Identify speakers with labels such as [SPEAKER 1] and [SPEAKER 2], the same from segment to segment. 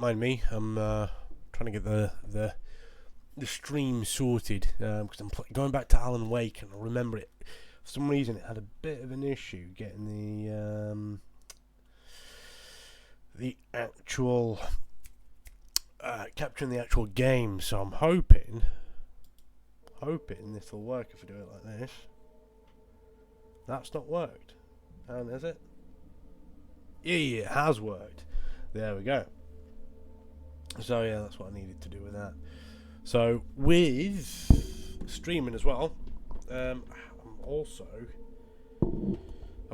[SPEAKER 1] mind me. I'm trying to get the stream sorted because I'm going back to Alan Wake, and I remember it. For some reason, it had a bit of an issue getting the actual capturing the actual game. So I'm hoping this will work if I do it like this. That's not worked, and is it? Yeah, it has worked. There we go. So yeah, that's what I needed to do with that. So with streaming as well, I've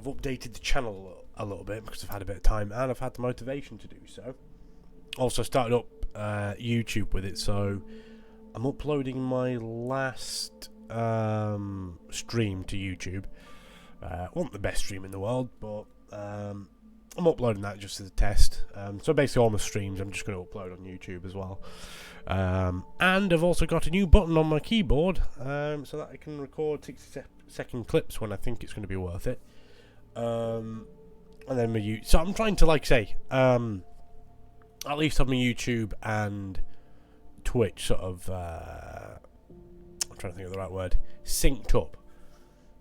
[SPEAKER 1] updated the channel a little bit because I've had a bit of time and I've had the motivation to do so. Also started up YouTube with it, so I'm uploading my last stream to YouTube. Wasn't the best stream in the world, but I'm uploading that just as a test. So basically all my streams I'm just going to upload on YouTube as well. And I've also got a new button on my keyboard so that I can record 60-second clips when I think it's going to be worth it. And then so I'm trying to, like say, at least have my YouTube and Twitch sort of I'm trying to think of the right word, synced up.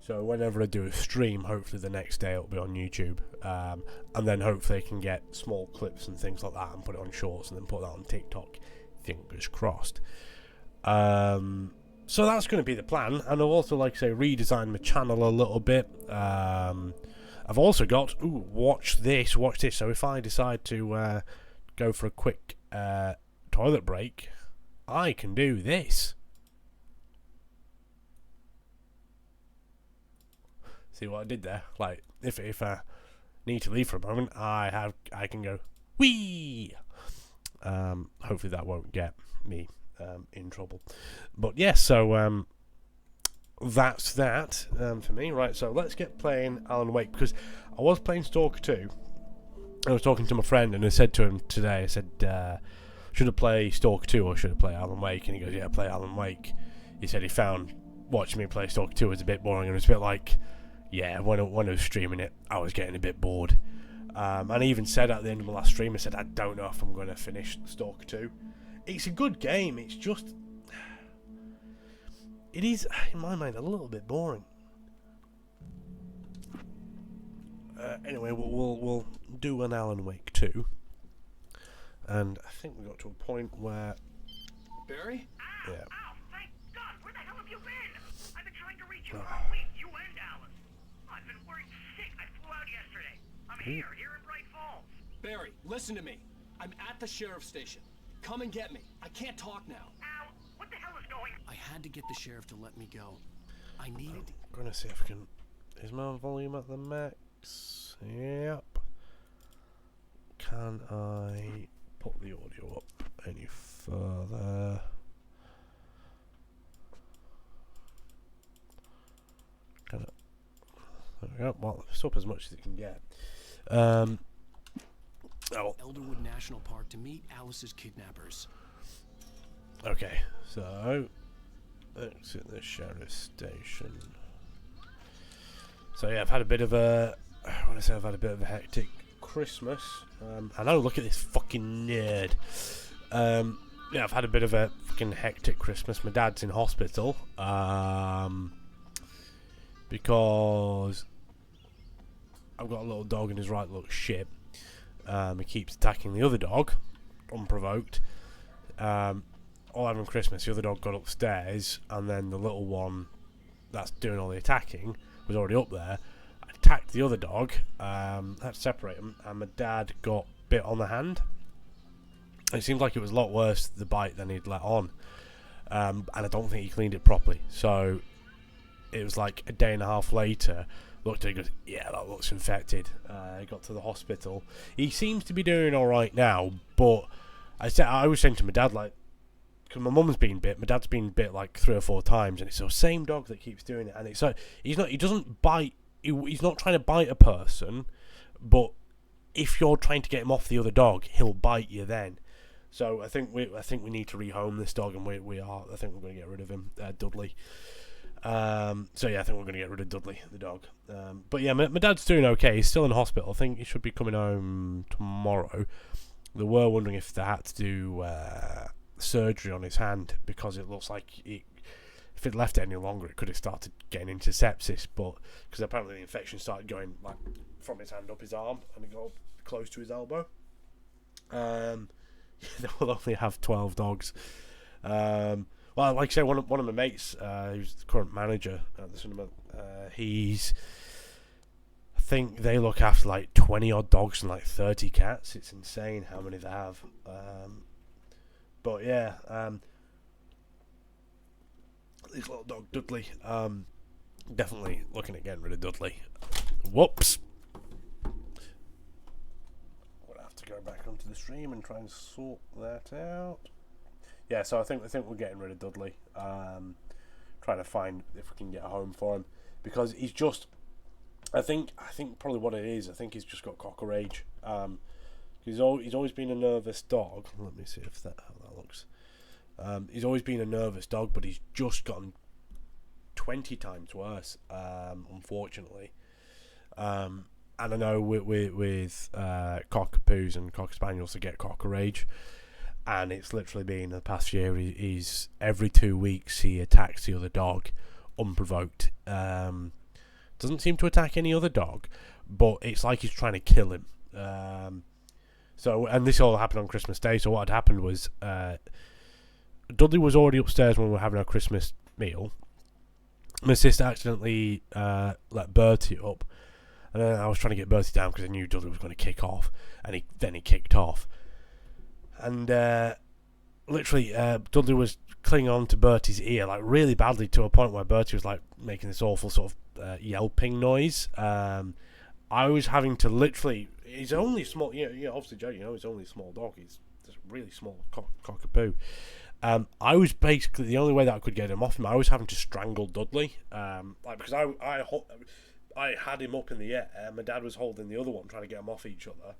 [SPEAKER 1] So whenever I do a stream, hopefully the next day it'll be on YouTube, and then hopefully I can get small clips and things like that and put it on shorts and then put that on TikTok. Fingers crossed. So that's going to be the plan, and I'll also, like I say, redesign my channel a little bit. I've also got watch this. So if I decide to go for a quick toilet break, I can do this. See what I did there? Like, if I need to leave for a moment, I can go wee. Hopefully that won't get me in trouble. But yes, so that's that for me. Right, so let's get playing Alan Wake, because I was playing Stalker 2. I was talking to my friend and I said to him today, I said, should I play Stalker 2 or should I play Alan Wake? And he goes, yeah, play Alan Wake. He said he found watching me play Stalker 2 was a bit boring, and it was a bit like, yeah, when I was streaming it, I was getting a bit bored. And I even said at the end of my last stream, I said, I don't know if I'm going to finish Stalker 2. It's a good game, it's just, it is, in my mind, a little bit boring. Anyway, we'll do an Alan Wake 2. And I think we got to a point where...
[SPEAKER 2] Barry?
[SPEAKER 1] Yeah.
[SPEAKER 3] Ow, thank God! Where the hell have you been? I've been trying to reach you all week, you and Alice. I've been worried sick. I flew out yesterday. I'm here in Bright Falls.
[SPEAKER 2] Barry, listen to me. I'm at the sheriff's station. Come and get me. I can't talk now.
[SPEAKER 3] Ow, what the hell is going on?
[SPEAKER 2] I had to get the sheriff to let me go. I needed...
[SPEAKER 1] I'm going to see if I can... Is my volume at the max? Yep. Can I put the audio up any further? Can it? There we go. Well, it's up as much as it can get. Oh.
[SPEAKER 2] Elderwood National Park to meet Alice's kidnappers.
[SPEAKER 1] Okay, so let's hit the sheriff's station. So yeah, I've had a bit of a... I want to say I've had a bit of a hectic Christmas. I know, look at this fucking nerd. Yeah, I've had a bit of a fucking hectic Christmas. My dad's in hospital. Because I've got a little dog and his right little shit. He keeps attacking the other dog, unprovoked. All over Christmas, the other dog got upstairs, and then the little one that's doing all the attacking was already up there. Attacked the other dog, had to separate them, and my dad got bit on the hand. It seemed like it was a lot worse, the bite, than he'd let on, and I don't think he cleaned it properly. So it was like a day and a half later, looked at it and goes, yeah, that looks infected. He got to the hospital. He seems to be doing alright now, but I was saying to my dad, like, because my mum's been bit, my dad's been bit like 3 or 4 times, and it's the same dog that keeps doing it, and it's like, he doesn't bite, he's not trying to bite a person, but if you're trying to get him off the other dog, he'll bite you then. So I think we need to rehome this dog, and I think we're going to get rid of him, Dudley. So yeah, I think we're going to get rid of Dudley, the dog. But yeah, my dad's doing okay. He's still in hospital. I think he should be coming home tomorrow. they were wondering if they had to do surgery on his hand because it looks like if it left it any longer, it could have started getting into sepsis. But because apparently the infection started going like from his hand up his arm and it got close to his elbow. They will only have 12 dogs. Well, like I say, one of my mates, who's the current manager at the cinema, I think they look after like 20 odd dogs and like 30 cats. It's insane how many they have. But yeah, this little dog Dudley, definitely looking at getting rid of Dudley. Whoops. We'll have to go back onto the stream and try and sort that out. Yeah, so I think we're getting rid of Dudley. Trying to find if we can get a home for him because he's just. I think probably what it is. I think he's just got cocker rage. He's always been a nervous dog. Let me see how that looks. He's always been a nervous dog, but he's just gotten 20 times worse. Unfortunately, and I know with cockapoos and cocker spaniels to get cocker rage. And it's literally been the past year. He's every 2 weeks he attacks the other dog, unprovoked. Doesn't seem to attack any other dog, but it's like he's trying to kill him. So, and this all happened on Christmas Day. So what had happened was Dudley was already upstairs when we were having our Christmas meal. My sister accidentally let Bertie up, and then I was trying to get Bertie down because I knew Dudley was going to kick off, and he kicked off. And literally, Dudley was clinging on to Bertie's ear like really badly to a point where Bertie was like making this awful sort of yelping noise. I was having to literally. He's only small. Obviously, Joe. He's only a small dog. He's just a really small cockapoo. I was basically the only way that I could get him off him. I was having to strangle Dudley, because I had him up in the air. My dad was holding the other one, trying to get him off each other.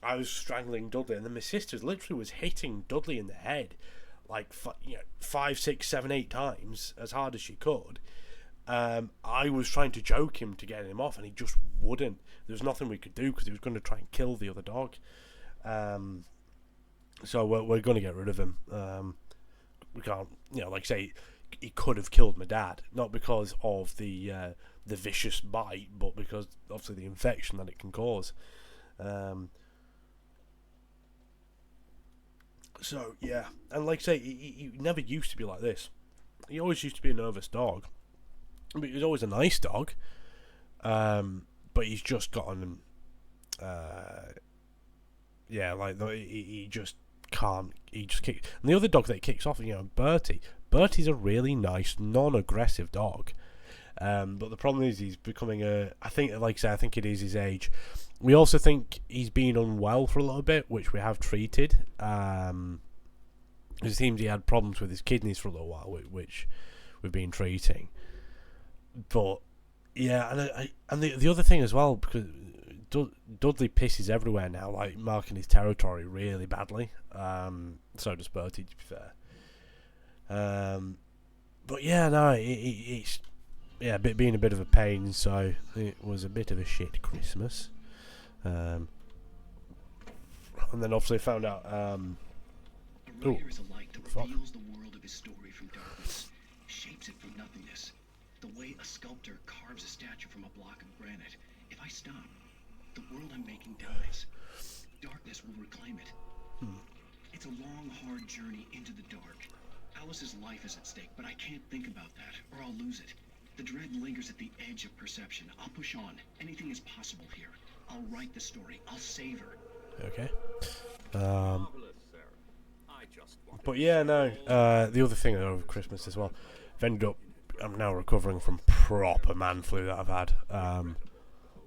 [SPEAKER 1] I was strangling Dudley, and then my sister literally was hitting Dudley in the head, like 5, 6, 7, 8 times as hard as she could. I was trying to joke him to get him off, and he just wouldn't. There was nothing we could do because he was going to try and kill the other dog. So we're going to get rid of him. We can't, like I say, he could have killed my dad, not because of the vicious bite, but because obviously the infection that it can cause. So yeah, and like I say, he never used to be like this. He always used to be a nervous dog, but he was always a nice dog. But he's just gotten, he just can't. He just kicks. And the other dog that he kicks off, Bertie. Bertie's a really nice, non-aggressive dog. But the problem is he's becoming I think it is his age. We also think he's been unwell for a little bit, which we have treated. It seems he had problems with his kidneys for a little while, which we've been treating. But yeah, and the other thing as well, because Dudley pisses everywhere now, like marking his territory really badly. So does Bertie, to be fair. But yeah, no, it's being a bit of a pain. So it was a bit of a shit Christmas. And then obviously found out.
[SPEAKER 4] A writer is a light that reveals the world of his story from darkness, shapes it from nothingness. The way a sculptor carves a statue from a block of granite. If I stop, the world I'm making dies. Darkness will reclaim it. It's a long, hard journey into the dark. Alice's life is at stake, but I can't think about that, or I'll lose it. The dread lingers at the edge of perception. I'll push on. Anything is possible here. I'll write the story. I'll save her.
[SPEAKER 1] Okay. But yeah, no. The other thing over Christmas as well, I'm now recovering from proper man flu that I've had.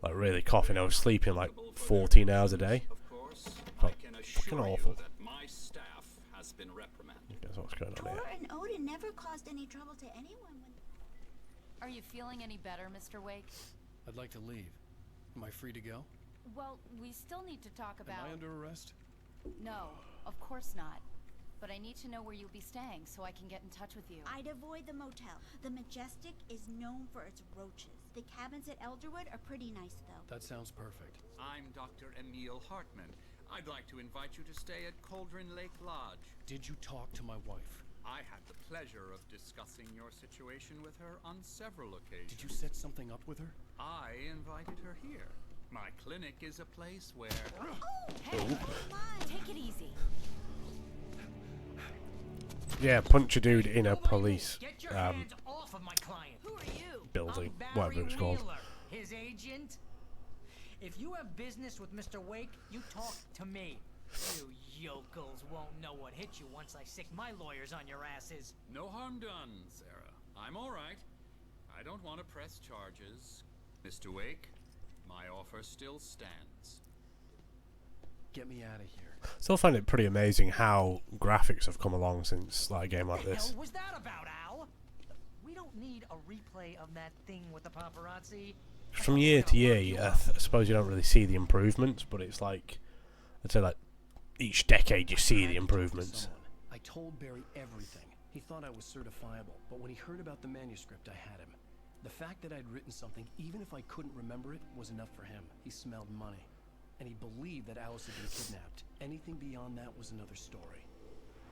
[SPEAKER 1] Like really coughing. I was sleeping like 14 hours a day. Felt fucking awful. Guess what's going on here?
[SPEAKER 5] Tor and Odin never caused any trouble to anyone.
[SPEAKER 6] Are you feeling any better, Mr. Wake?
[SPEAKER 7] I'd like to leave. Am I free to go?
[SPEAKER 6] Well, we still need to talk about...
[SPEAKER 7] Am I under arrest?
[SPEAKER 6] No, of course not. But I need to know where you'll be staying so I can get in touch with you.
[SPEAKER 5] I'd avoid the motel. The Majestic is known for its roaches. The cabins at Elderwood are pretty nice, though.
[SPEAKER 7] That sounds perfect.
[SPEAKER 8] I'm Dr. Emil Hartman. I'd like to invite you to stay at Cauldron Lake Lodge.
[SPEAKER 7] Did you talk to my wife?
[SPEAKER 8] I had the pleasure of discussing your situation with her on several occasions.
[SPEAKER 7] Did you set something up with her?
[SPEAKER 8] I invited her here. My clinic is a place where...
[SPEAKER 6] Hey, come on, take it easy.
[SPEAKER 1] Yeah, punch a dude in a police
[SPEAKER 9] Get your hands off of my client.
[SPEAKER 6] Who are you?
[SPEAKER 1] building,
[SPEAKER 9] I'm
[SPEAKER 1] whatever
[SPEAKER 9] Barry
[SPEAKER 1] it's called.
[SPEAKER 9] Wheeler, his agent. If you have business with Mr. Wake, you talk to me. You yokels won't know what hit you once I sick my lawyers on your asses.
[SPEAKER 8] No harm done, Sarah. I'm all right. I don't want to press charges. Mr. Wake, my offer still stands.
[SPEAKER 7] Get me out of here.
[SPEAKER 1] Still find it pretty amazing how graphics have come along since like a game like
[SPEAKER 9] What the
[SPEAKER 1] this.
[SPEAKER 9] hell was that about, Al? We don't need a replay of that thing with the paparazzi.
[SPEAKER 1] From year to year, I suppose you don't really see the improvements, but it's like, I'd say like each decade you see the improvements.
[SPEAKER 7] I told Barry everything. He thought I was certifiable, but when he heard about the manuscript, I had him. The fact that I'd written something, even if I couldn't remember it, was enough for him. He smelled money. And he believed that Alice had been kidnapped. Anything beyond that was another story.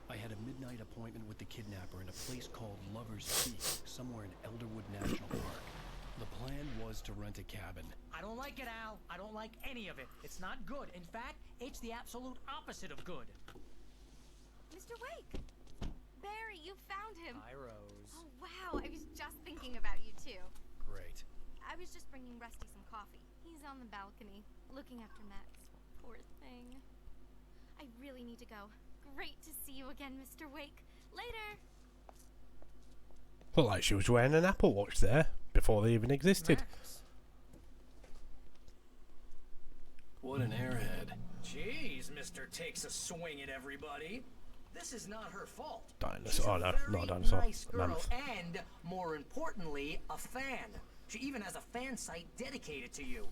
[SPEAKER 7] I had a midnight appointment with the kidnapper in a place called Lover's Peak, somewhere in Elderwood National Park. The plan was to rent a cabin.
[SPEAKER 9] I don't like it, Al. I don't like any of it. It's not good. In fact, it's the absolute opposite of good.
[SPEAKER 10] Mr. Wake! Barry, you found him!
[SPEAKER 9] Hi, Rose.
[SPEAKER 10] Oh, wow, I was just thinking about you, too.
[SPEAKER 7] Great.
[SPEAKER 10] I was just bringing Rusty some coffee. He's on the balcony, looking after Max. Poor thing. I really need to go. Great to see you again, Mr. Wake. Later!
[SPEAKER 1] Looked like she was wearing an Apple Watch there, before they even existed.
[SPEAKER 9] Max.
[SPEAKER 7] What an airhead.
[SPEAKER 2] Jeez, Mr. Takes a swing at everybody. This is not her fault.
[SPEAKER 1] Dinosaur.
[SPEAKER 2] She's
[SPEAKER 1] Oh
[SPEAKER 2] a
[SPEAKER 1] no,
[SPEAKER 2] very
[SPEAKER 1] not a dinosaur.
[SPEAKER 2] nice
[SPEAKER 1] A
[SPEAKER 2] girl,
[SPEAKER 1] mammoth.
[SPEAKER 2] and more importantly, a fan. She even has a fan site dedicated to you.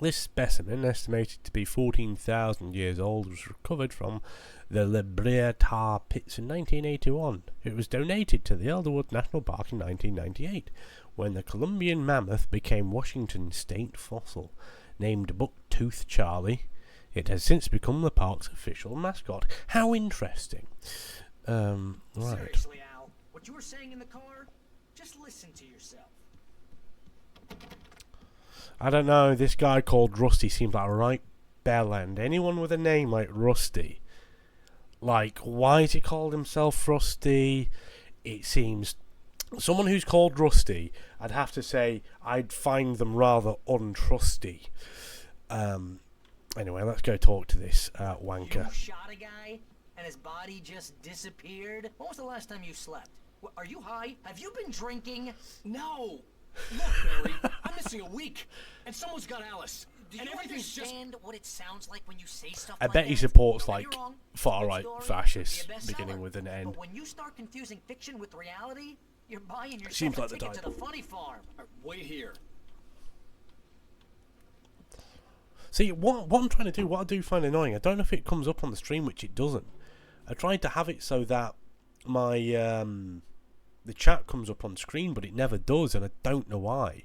[SPEAKER 1] This specimen, estimated to be 14,000 years old, was recovered from the La Brea tar pits in 1981. It was donated to the Elderwood National Park in 1998, when the Columbian mammoth became Washington state fossil. Named Bucktooth Charlie, it has since become the park's official mascot. How interesting. Right.
[SPEAKER 2] Seriously, Al, what you were saying in the car, just listen to yourself.
[SPEAKER 1] I don't know, this guy called Rusty seems like a right bellend. Anyone with a name like Rusty, like, why has he called himself Rusty? It seems, someone who's called Rusty, I'd have to say, I'd find them rather untrusty. Anyway, let's go talk to this wanker.
[SPEAKER 2] You shot a guy, and his body just disappeared? When was the last time you slept? Are you high? Have you been drinking? No! Look, Barry, I'm missing a week, and someone's got Alice.
[SPEAKER 9] Do you understand what it sounds like when you say stuff
[SPEAKER 1] I
[SPEAKER 9] like
[SPEAKER 1] bet
[SPEAKER 9] that?
[SPEAKER 1] he supports,
[SPEAKER 9] Don't get
[SPEAKER 1] like,
[SPEAKER 9] me wrong,
[SPEAKER 1] far-right
[SPEAKER 9] good story,
[SPEAKER 1] fascists,
[SPEAKER 9] be a bestseller.
[SPEAKER 1] beginning with an N.
[SPEAKER 9] But when you start confusing fiction with reality, you're buying yourself
[SPEAKER 1] Seems
[SPEAKER 9] a
[SPEAKER 1] like the
[SPEAKER 9] ticket to
[SPEAKER 1] type.
[SPEAKER 9] the funny farm.
[SPEAKER 2] Wait here.
[SPEAKER 1] See, what I'm trying to do, what I do find annoying, I don't know if it comes up on the stream, which it doesn't. I tried to have it so that my the chat comes up on screen, but it never does, and I don't know why.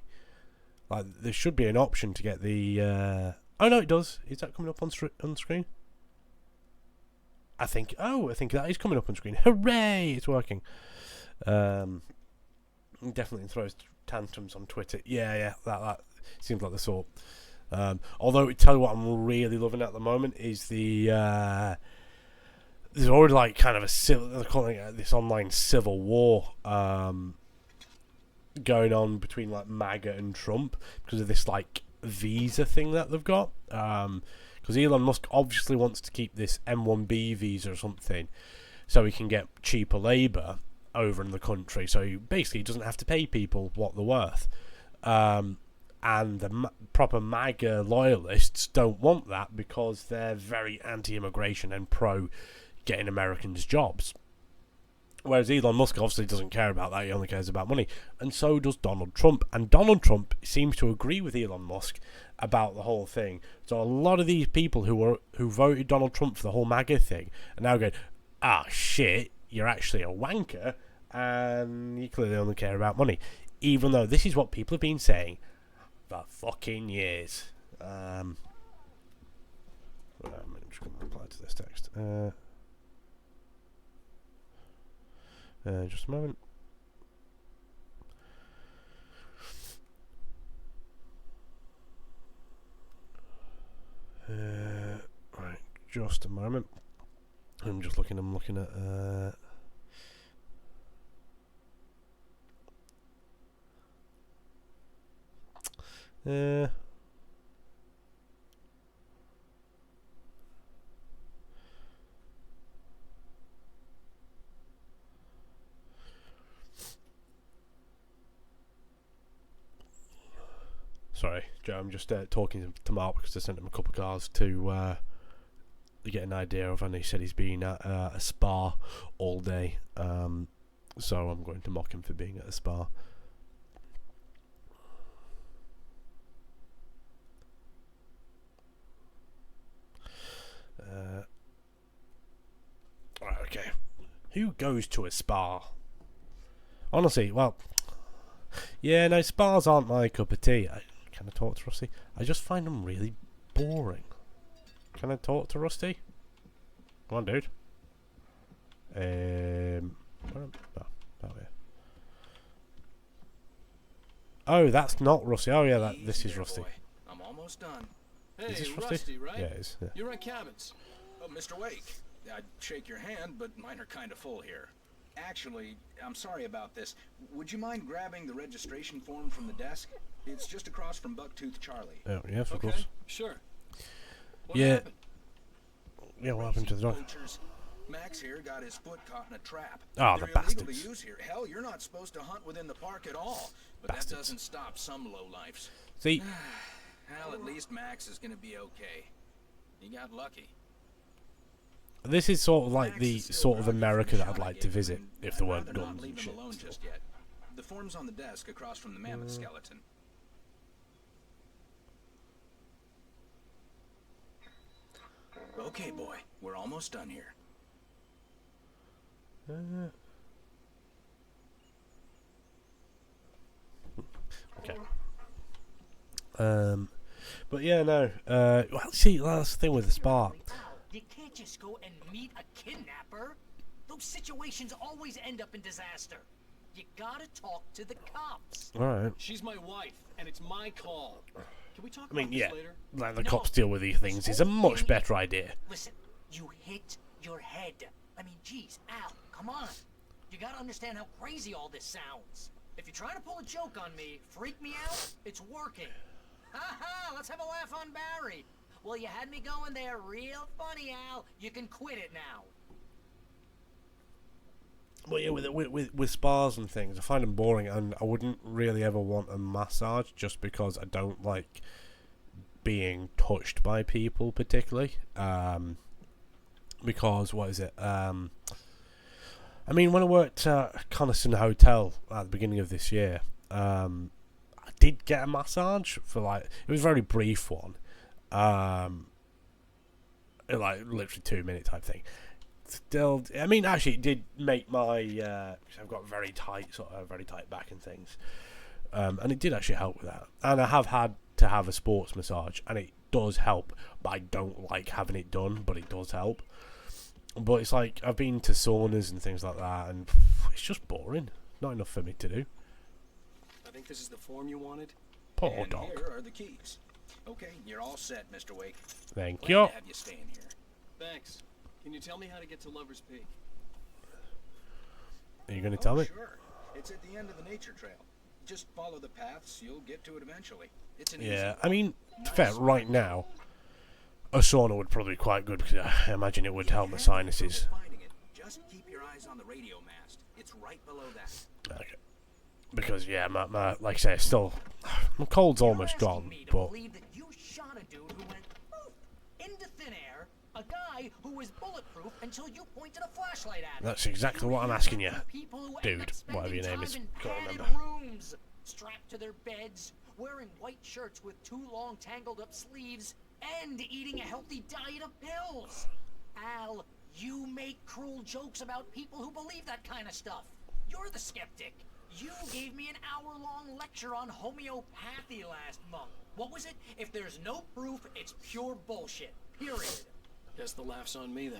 [SPEAKER 1] Like, there should be an option to get the... oh, no, it does. Is that coming up on screen? I think that is coming up on screen. Hooray! It's working. Definitely throws tantrums on Twitter. Yeah, that seems like the sort. Although, tell you what I'm really loving at the moment is the... there's already, like, kind of they're calling it this online civil war going on between, like, MAGA and Trump because of this, like, visa thing that they've got. Because Elon Musk obviously wants to keep this M1B visa or something so he can get cheaper labour over in the country. So he basically doesn't have to pay people what they're worth. And the proper MAGA loyalists don't want that because they're very anti-immigration and pro-getting Americans jobs. Whereas Elon Musk obviously doesn't care about that, he only cares about money. And so does Donald Trump. And Donald Trump seems to agree with Elon Musk about the whole thing. So a lot of these people who voted Donald Trump for the whole MAGA thing are now going, shit, you're actually a wanker, and you clearly only care about money. Even though this is what people have been saying for fucking years. reply to this text. Just a moment. Right, just a moment. I'm looking at sorry, Joe, I'm just talking to Mark because I sent him a couple of cards to get an idea of, and he said he's been at a spa all day, so I'm going to mock him for being at a spa. Right, okay. Who goes to a spa? Honestly, well, yeah, no, spas aren't my cup of tea. Can I talk to Rusty? I just find them really boring. Can I talk to Rusty? Come on, dude. Oh, that's not Rusty. Oh, yeah, this is Rusty.
[SPEAKER 4] Boy. I'm almost done.
[SPEAKER 7] Hey,
[SPEAKER 1] Is this Rusty?
[SPEAKER 7] Rusty, right?
[SPEAKER 1] Yeah, it is. Yeah.
[SPEAKER 7] You run cabins.
[SPEAKER 4] Oh, Mr. Wake. I'd shake your hand, but mine are kind of full here. Actually, I'm sorry about this. Would you mind grabbing the registration form from the desk? It's just across from Bucktooth Charlie.
[SPEAKER 1] Oh, yes, of
[SPEAKER 7] Okay,
[SPEAKER 1] course.
[SPEAKER 7] sure. What
[SPEAKER 1] Yeah.
[SPEAKER 7] happened?
[SPEAKER 1] Yeah, what happened to the dog?
[SPEAKER 4] Poachers. Max here got his foot caught in a trap.
[SPEAKER 1] Ah,
[SPEAKER 4] They're
[SPEAKER 1] the
[SPEAKER 4] illegal
[SPEAKER 1] bastards.
[SPEAKER 4] to use here. Hell, you're not supposed to hunt within the park at all. But
[SPEAKER 1] Bastards.
[SPEAKER 4] that doesn't stop some lowlifes.
[SPEAKER 1] See,
[SPEAKER 4] Hell, at least Max is gonna be okay. He got lucky.
[SPEAKER 1] this is sort of like
[SPEAKER 4] Max
[SPEAKER 1] the
[SPEAKER 4] is still
[SPEAKER 1] sort of
[SPEAKER 4] groggy from
[SPEAKER 1] America
[SPEAKER 4] the
[SPEAKER 1] that
[SPEAKER 4] shot
[SPEAKER 1] I'd
[SPEAKER 4] I
[SPEAKER 1] like
[SPEAKER 4] gave
[SPEAKER 1] to
[SPEAKER 4] him,
[SPEAKER 1] visit
[SPEAKER 4] and
[SPEAKER 1] if
[SPEAKER 4] I'd
[SPEAKER 1] there weren't
[SPEAKER 4] rather not
[SPEAKER 1] guns
[SPEAKER 4] leave
[SPEAKER 1] and
[SPEAKER 4] him
[SPEAKER 1] shit.
[SPEAKER 4] alone just yet. The form's on the desk across from the mammoth skeleton. Okay, boy, we're almost done here.
[SPEAKER 1] Okay. But yeah, no. Well, see, that's the thing with the spa.
[SPEAKER 2] You can't just go and meet a kidnapper. Those situations always end up in disaster. You gotta talk to the cops.
[SPEAKER 1] All right.
[SPEAKER 7] She's my wife, and it's my call. Can we talk
[SPEAKER 1] I mean,
[SPEAKER 7] about
[SPEAKER 1] yeah,
[SPEAKER 7] this later?
[SPEAKER 1] letting the cops deal with these things is a much better idea.
[SPEAKER 2] Listen, you hit your head. I mean, geez, Al, come on. You gotta understand how crazy all this sounds. If you're trying to pull a joke on me, freak me out, it's working. Ha ha, let's have a laugh on Barry. Well, you had me going there real funny, Al. You can quit it now.
[SPEAKER 1] But yeah, with spas and things, I find them boring, and I wouldn't really ever want a massage just because I don't like being touched by people particularly. Because what is it? I mean, when I worked at Coniston Hotel at the beginning of this year, I did get a massage for it was a very brief one, like literally 2-minute type thing. Still, I mean, actually, it did make my. I've got very tight back and things, and it did actually help with that. And I have had to have a sports massage, and it does help. But I don't like having it done, but it does help. But it's like I've been to saunas and things like that, and it's just boring. Not enough for me to do.
[SPEAKER 7] I think this is the form you wanted.
[SPEAKER 1] Poor
[SPEAKER 4] And
[SPEAKER 1] dog.
[SPEAKER 4] here are the keys. Okay, you're all set, Mr. Wake.
[SPEAKER 1] Thank
[SPEAKER 4] Glad
[SPEAKER 1] you.
[SPEAKER 4] to have you staying here.
[SPEAKER 7] Thanks. Can you tell me how to get to Lover's Peak?
[SPEAKER 1] Are you going to tell me?
[SPEAKER 4] Sure. It's at the end of the nature trail. Just follow the paths, you'll get to it eventually. It's an
[SPEAKER 1] Yeah,
[SPEAKER 4] easy
[SPEAKER 1] I mean, to be fair, right now, a sauna would probably be quite good because I imagine it would help my sinuses.
[SPEAKER 4] finding it. Just keep your eyes on the radio mast. It's right below that.
[SPEAKER 1] Okay. Because yeah, my like I say, still my cold's almost
[SPEAKER 2] You're asking
[SPEAKER 1] gone,
[SPEAKER 2] me to
[SPEAKER 1] but
[SPEAKER 2] believe that you shot a dude who went poof into thin air, a guy who was bulletproof until you pointed a flashlight at him.
[SPEAKER 1] that's exactly what I'm asking you,
[SPEAKER 2] People who end
[SPEAKER 1] dude.
[SPEAKER 2] up spending
[SPEAKER 1] Whatever your name
[SPEAKER 2] time
[SPEAKER 1] is,
[SPEAKER 2] in
[SPEAKER 1] can't
[SPEAKER 2] padded
[SPEAKER 1] remember.
[SPEAKER 2] rooms, strapped to their beds, wearing white shirts with too long tangled up sleeves, and eating a healthy diet of pills. Al, you make cruel jokes about people who believe that kind of stuff. You're the skeptic. You gave me an hour-long lecture on homeopathy last month. What was it? If there's no proof, it's pure bullshit. Period.
[SPEAKER 7] Guess the laugh's on me then.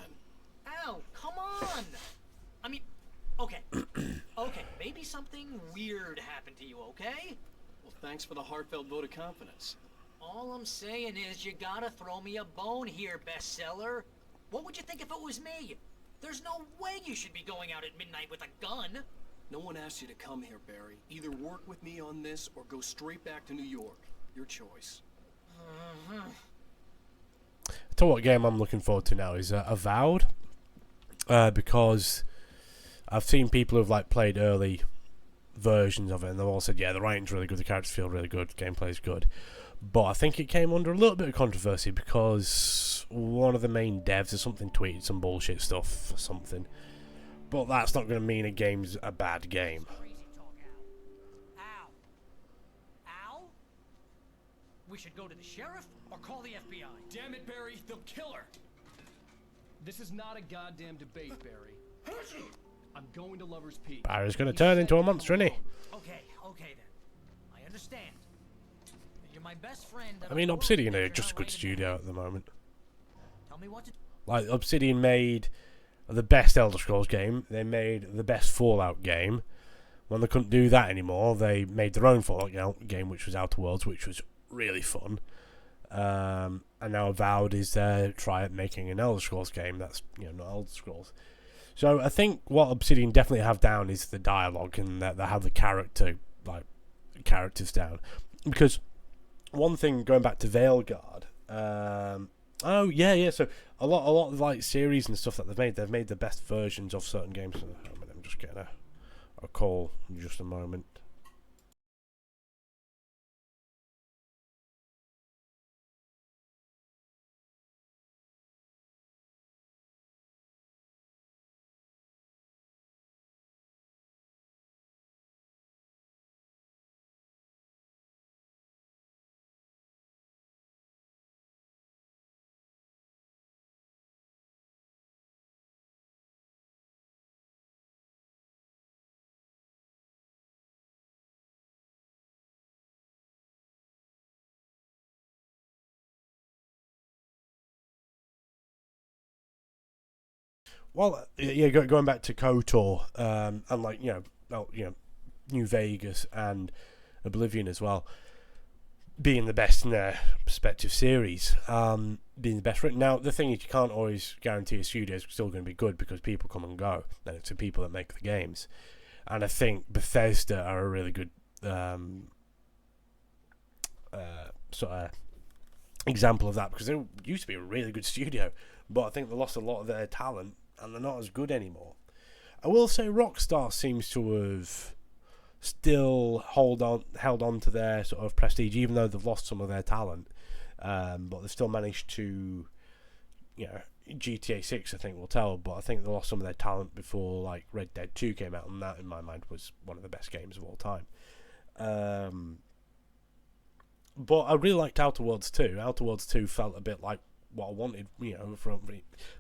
[SPEAKER 2] Al, come on! I mean, okay. Okay, maybe something weird happened to you, okay?
[SPEAKER 7] Well, thanks for the heartfelt vote of confidence.
[SPEAKER 2] All I'm saying is you gotta throw me a bone here, bestseller. What would you think if it was me? There's no way you should be going out at midnight with a gun.
[SPEAKER 7] No one asked you to come here, Barry. Either work with me on this or go straight back to New York. Your choice.
[SPEAKER 1] I tell you what game I'm looking forward to now is Avowed, because I've seen people who've like played early versions of it and they've all said, yeah, the writing's really good, the characters feel really good, gameplay's good. But I think it came under a little bit of controversy because one of the main devs or something tweeted some bullshit stuff or something. But that's not going to mean a game's a bad game.
[SPEAKER 9] Al. Al? We should go to the sheriff or call the FBI.
[SPEAKER 7] Damn it, Barry, they'll kill her! This is not a goddamn debate, Barry. I'm going to Lover's Peak.
[SPEAKER 1] Barry's going to turn into a monster, isn't he?
[SPEAKER 9] Okay then. I understand. You're my best friend.
[SPEAKER 1] I mean, Obsidian are just a good studio at the moment.
[SPEAKER 9] Tell me what to...
[SPEAKER 1] Like, Obsidian made the best Elder Scrolls game. They made the best Fallout game. When they couldn't do that anymore, they made their own Fallout game, which was Outer Worlds, which was really fun. And now Avowed is their try at making an Elder Scrolls game that's, you know, not Elder Scrolls. So I think what Obsidian definitely have down is the dialogue, and that they have the characters down. Because one thing, going back to Veilguard, oh yeah, so a lot of like series and stuff that they've made the best versions of certain games. I'm just getting a call in just a moment. Well, yeah, going back to KOTOR, and like, New Vegas and Oblivion as well, being the best in their respective series, being the best written. Now, the thing is, you can't always guarantee a studio is still going to be good because people come and go, and it's the people that make the games. And I think Bethesda are a really good sort of example of that, because they used to be a really good studio, but I think they lost a lot of their talent and they're not as good anymore. I will say Rockstar seems to have still held on to their sort of prestige, even though they've lost some of their talent, but they've still managed to, GTA 6 I think will tell, but I think they lost some of their talent before like Red Dead 2 came out, and that in my mind was one of the best games of all time. But I really liked Outer Worlds 2. Outer Worlds 2 felt a bit like what I wanted,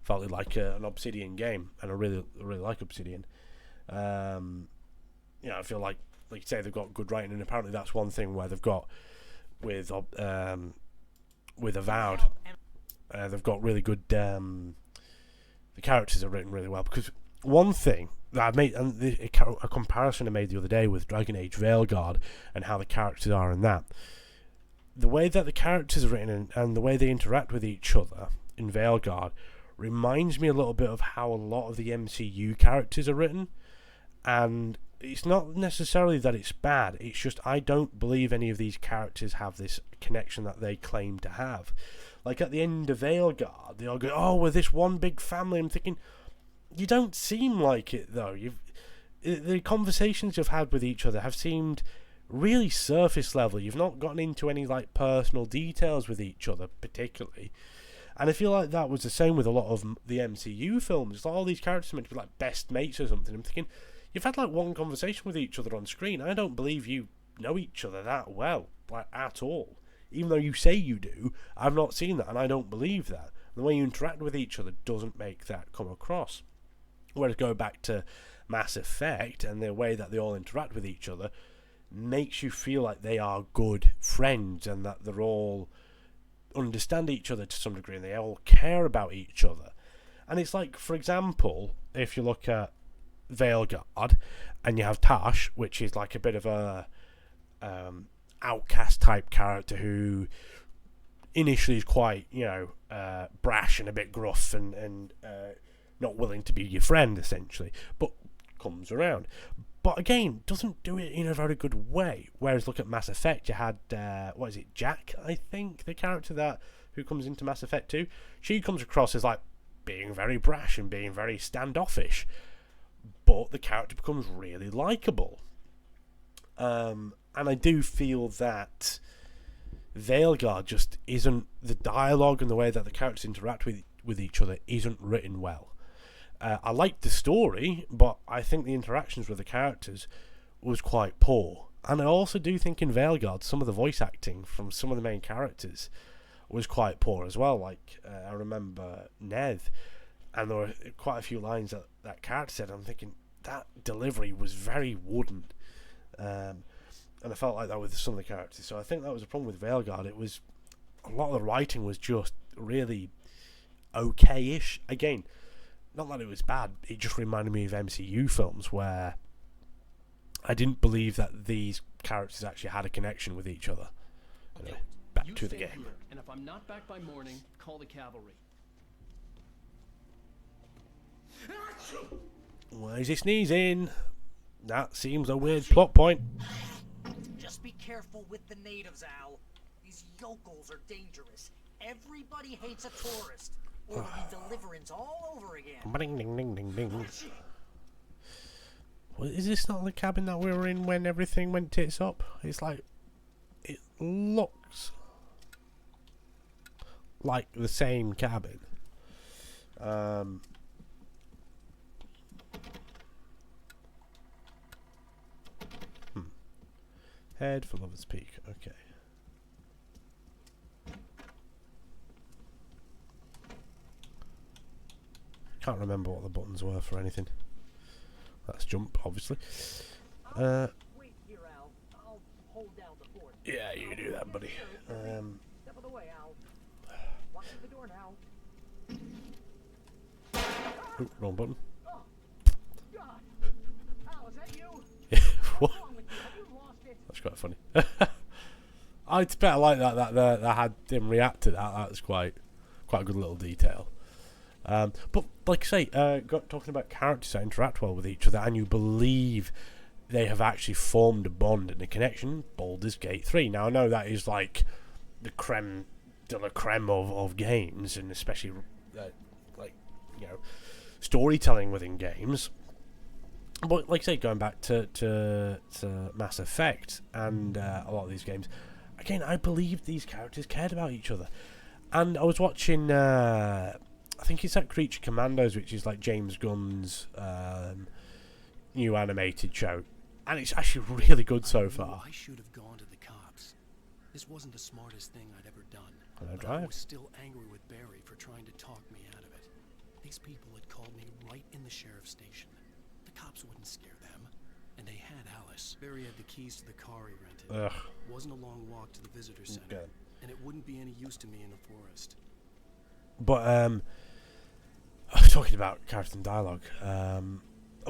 [SPEAKER 1] felt like an Obsidian game, and I really like Obsidian. I feel like you say, they've got good writing, and apparently that's one thing where they've got with Avowed, they've got really good. The characters are written really well, because one thing that I made, and a comparison I made the other day with Dragon Age Veilguard and how the characters are in that. The way that the characters are written and the way they interact with each other in Veilguard reminds me a little bit of how a lot of the MCU characters are written. And it's not necessarily that it's bad, it's just I don't believe any of these characters have this connection that they claim to have. Like at the end of Veilguard, they all go, oh, we're this one big family. I'm thinking, you don't seem like it though. The conversations you've had with each other have seemed really surface level. You've not gotten into any like personal details with each other particularly, and I feel like that was the same with a lot of the MCU films. It's like all these characters are meant to be like best mates or something. I'm thinking, you've had like one conversation with each other on screen. I don't believe you know each other that well, like at all. Even though you say you do, I've not seen that, and I don't believe that. The way you interact with each other doesn't make that come across. Whereas go back to Mass Effect, and the way that they all interact with each other makes you feel like they are good friends, and that they're all understand each other to some degree, and they all care about each other. And it's like, for example, if you look at Veilguard, and you have Tash, which is like a bit of a outcast type character who initially is quite, brash and a bit gruff and not willing to be your friend, essentially, but comes around. But again, doesn't do it in a very good way. Whereas look at Mass Effect, you had, Jack, I think, the character who comes into Mass Effect 2. She comes across as like being very brash and being very standoffish. But the character becomes really likeable. And I do feel that Veilguard just isn't, the dialogue and the way that the characters interact with each other isn't written well. I liked the story, but I think the interactions with the characters was quite poor. And I also do think in Veilguard, some of the voice acting from some of the main characters was quite poor as well. Like, I remember Neth, and there were quite a few lines that character said. I'm thinking, that delivery was very wooden. And I felt like that with some of the characters. So I think that was a problem with Veilguard. It was, a lot of the writing was just really okay-ish. Again, not that it was bad, it just reminded me of MCU films where I didn't believe that these characters actually had a connection with each other. Anyway, back to the game.
[SPEAKER 7] Here, and if I'm not back by morning, call the cavalry.
[SPEAKER 1] Why is he sneezing? That seems a weird plot point.
[SPEAKER 2] Just be careful with the natives, Al. These yokels are dangerous. Everybody hates a tourist. Or it'll be deliverance all over again.
[SPEAKER 1] Ding, ding, ding, ding, ding. Well, is this not the cabin that we were in when everything went tits up? It's like, it looks like the same cabin. Head for Lover's Peak. Okay. Can't remember what the buttons were for anything. That's jump, obviously.
[SPEAKER 2] Wait here, Al. I'll hold down the fort.
[SPEAKER 1] Yeah, you do that, buddy.
[SPEAKER 2] Step of the way, Al. Watch the door now.
[SPEAKER 1] Ooh, wrong button.
[SPEAKER 2] Oh, God. Al, is that you?
[SPEAKER 1] Yeah, what?
[SPEAKER 2] What's wrong with you? Have you lost it?
[SPEAKER 1] That's quite funny. It's better like that had him react to that. That's quite a good little detail. But like I say, talking about characters that interact well with each other, and you believe they have actually formed a bond and a connection. Baldur's Gate 3. Now I know that is like the creme de la creme of games, and especially storytelling within games. But like I say, going back to Mass Effect and a lot of these games, again, I believe these characters cared about each other. And I was watching, I think it's that Creature Commandos, which is like James Gunn's new animated show, and it's actually really good so far.
[SPEAKER 7] I should have gone to the cops. This wasn't the smartest thing I'd ever done.
[SPEAKER 1] But
[SPEAKER 7] I was still angry with Barry for trying to talk me out of it. These people had called me right in the sheriff's station. The cops wouldn't scare them, and they had Alice. Barry had the keys to the car he rented.
[SPEAKER 1] Ugh.
[SPEAKER 7] It wasn't a long walk to the visitor center, and it wouldn't be any use to me in the forest.
[SPEAKER 1] But talking about character and dialogue,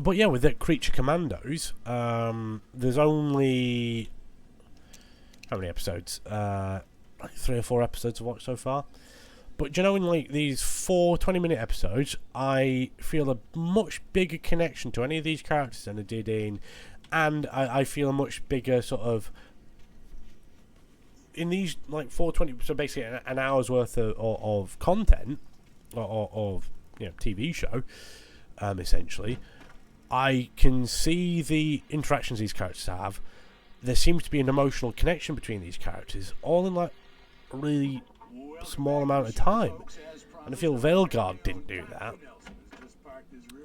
[SPEAKER 1] but yeah, with the Creature Commandos, there's only how many episodes? Like 3 or 4 episodes I've watched so far. But do you know, in like these 4 20-minute episodes, I feel a much bigger connection to any of these characters than I did in, and I feel a much bigger sort of in these like 4:20, so basically an hour's worth of content or of TV show, essentially. I can see the interactions these characters have. There seems to be an emotional connection between these characters, all in like a really small amount of time. And I feel Veilguard didn't do that.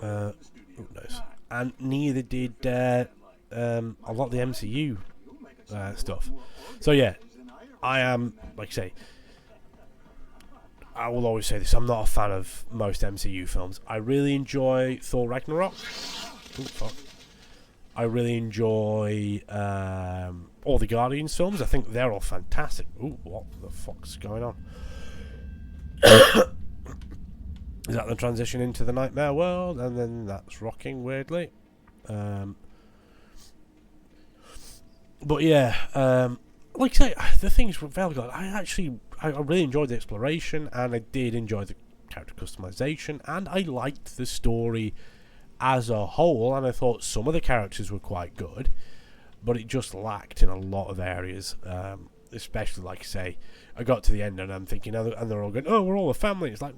[SPEAKER 1] Who knows? And neither did a lot of the MCU stuff. So yeah, I am, like I say, I will always say this, I'm not a fan of most MCU films. I really enjoy Thor Ragnarok. Ooh, fuck. I really enjoy all the Guardians films. I think they're all fantastic. Ooh, what the fuck's going on? Is that the transition into the nightmare world? And then that's rocking weirdly. But yeah, like I say, the things with Velgard, I really enjoyed the exploration, and I did enjoy the character customization, and I liked the story as a whole, and I thought some of the characters were quite good, but it just lacked in a lot of areas. Especially, like I say, I got to the end and I'm thinking, and they're all going, oh, we're all a family. It's like,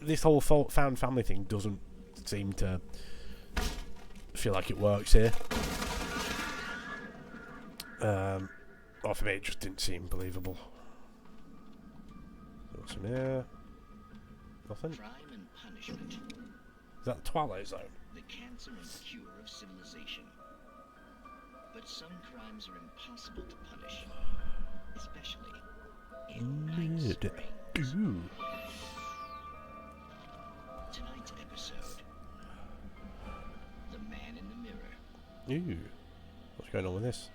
[SPEAKER 1] this whole found family thing doesn't seem to feel like it works here. Or for me, it just didn't seem believable. What's in here? Nothing.
[SPEAKER 4] Crime and punishment.
[SPEAKER 1] Is that the Twilight Zone?
[SPEAKER 4] The cancer and cure of civilization. But some crimes are impossible to punish, especially in Night Springs.
[SPEAKER 1] Ooh.
[SPEAKER 4] Tonight's episode: The Man in the Mirror.
[SPEAKER 1] Ooh. What's going on with this?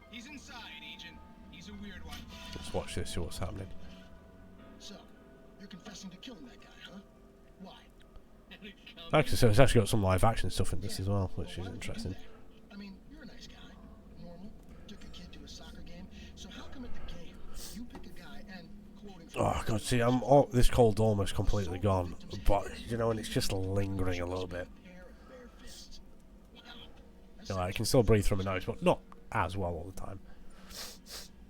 [SPEAKER 11] He's inside, Agent. He's a weird one.
[SPEAKER 1] Let's watch this, see what's happening.
[SPEAKER 11] So, you're confessing to killing that guy, huh? Why?
[SPEAKER 1] Actually, so it's actually got some live action stuff in this as well, which is interesting.
[SPEAKER 11] I mean, you're a nice guy. Normal. Took a kid to a soccer game. So how come at the game you pick a guy and quoting?
[SPEAKER 1] Oh god, see, this cold's almost completely gone, but you know, and it's just lingering a little bit. You know, I can still breathe through my nose, but not as well all the time.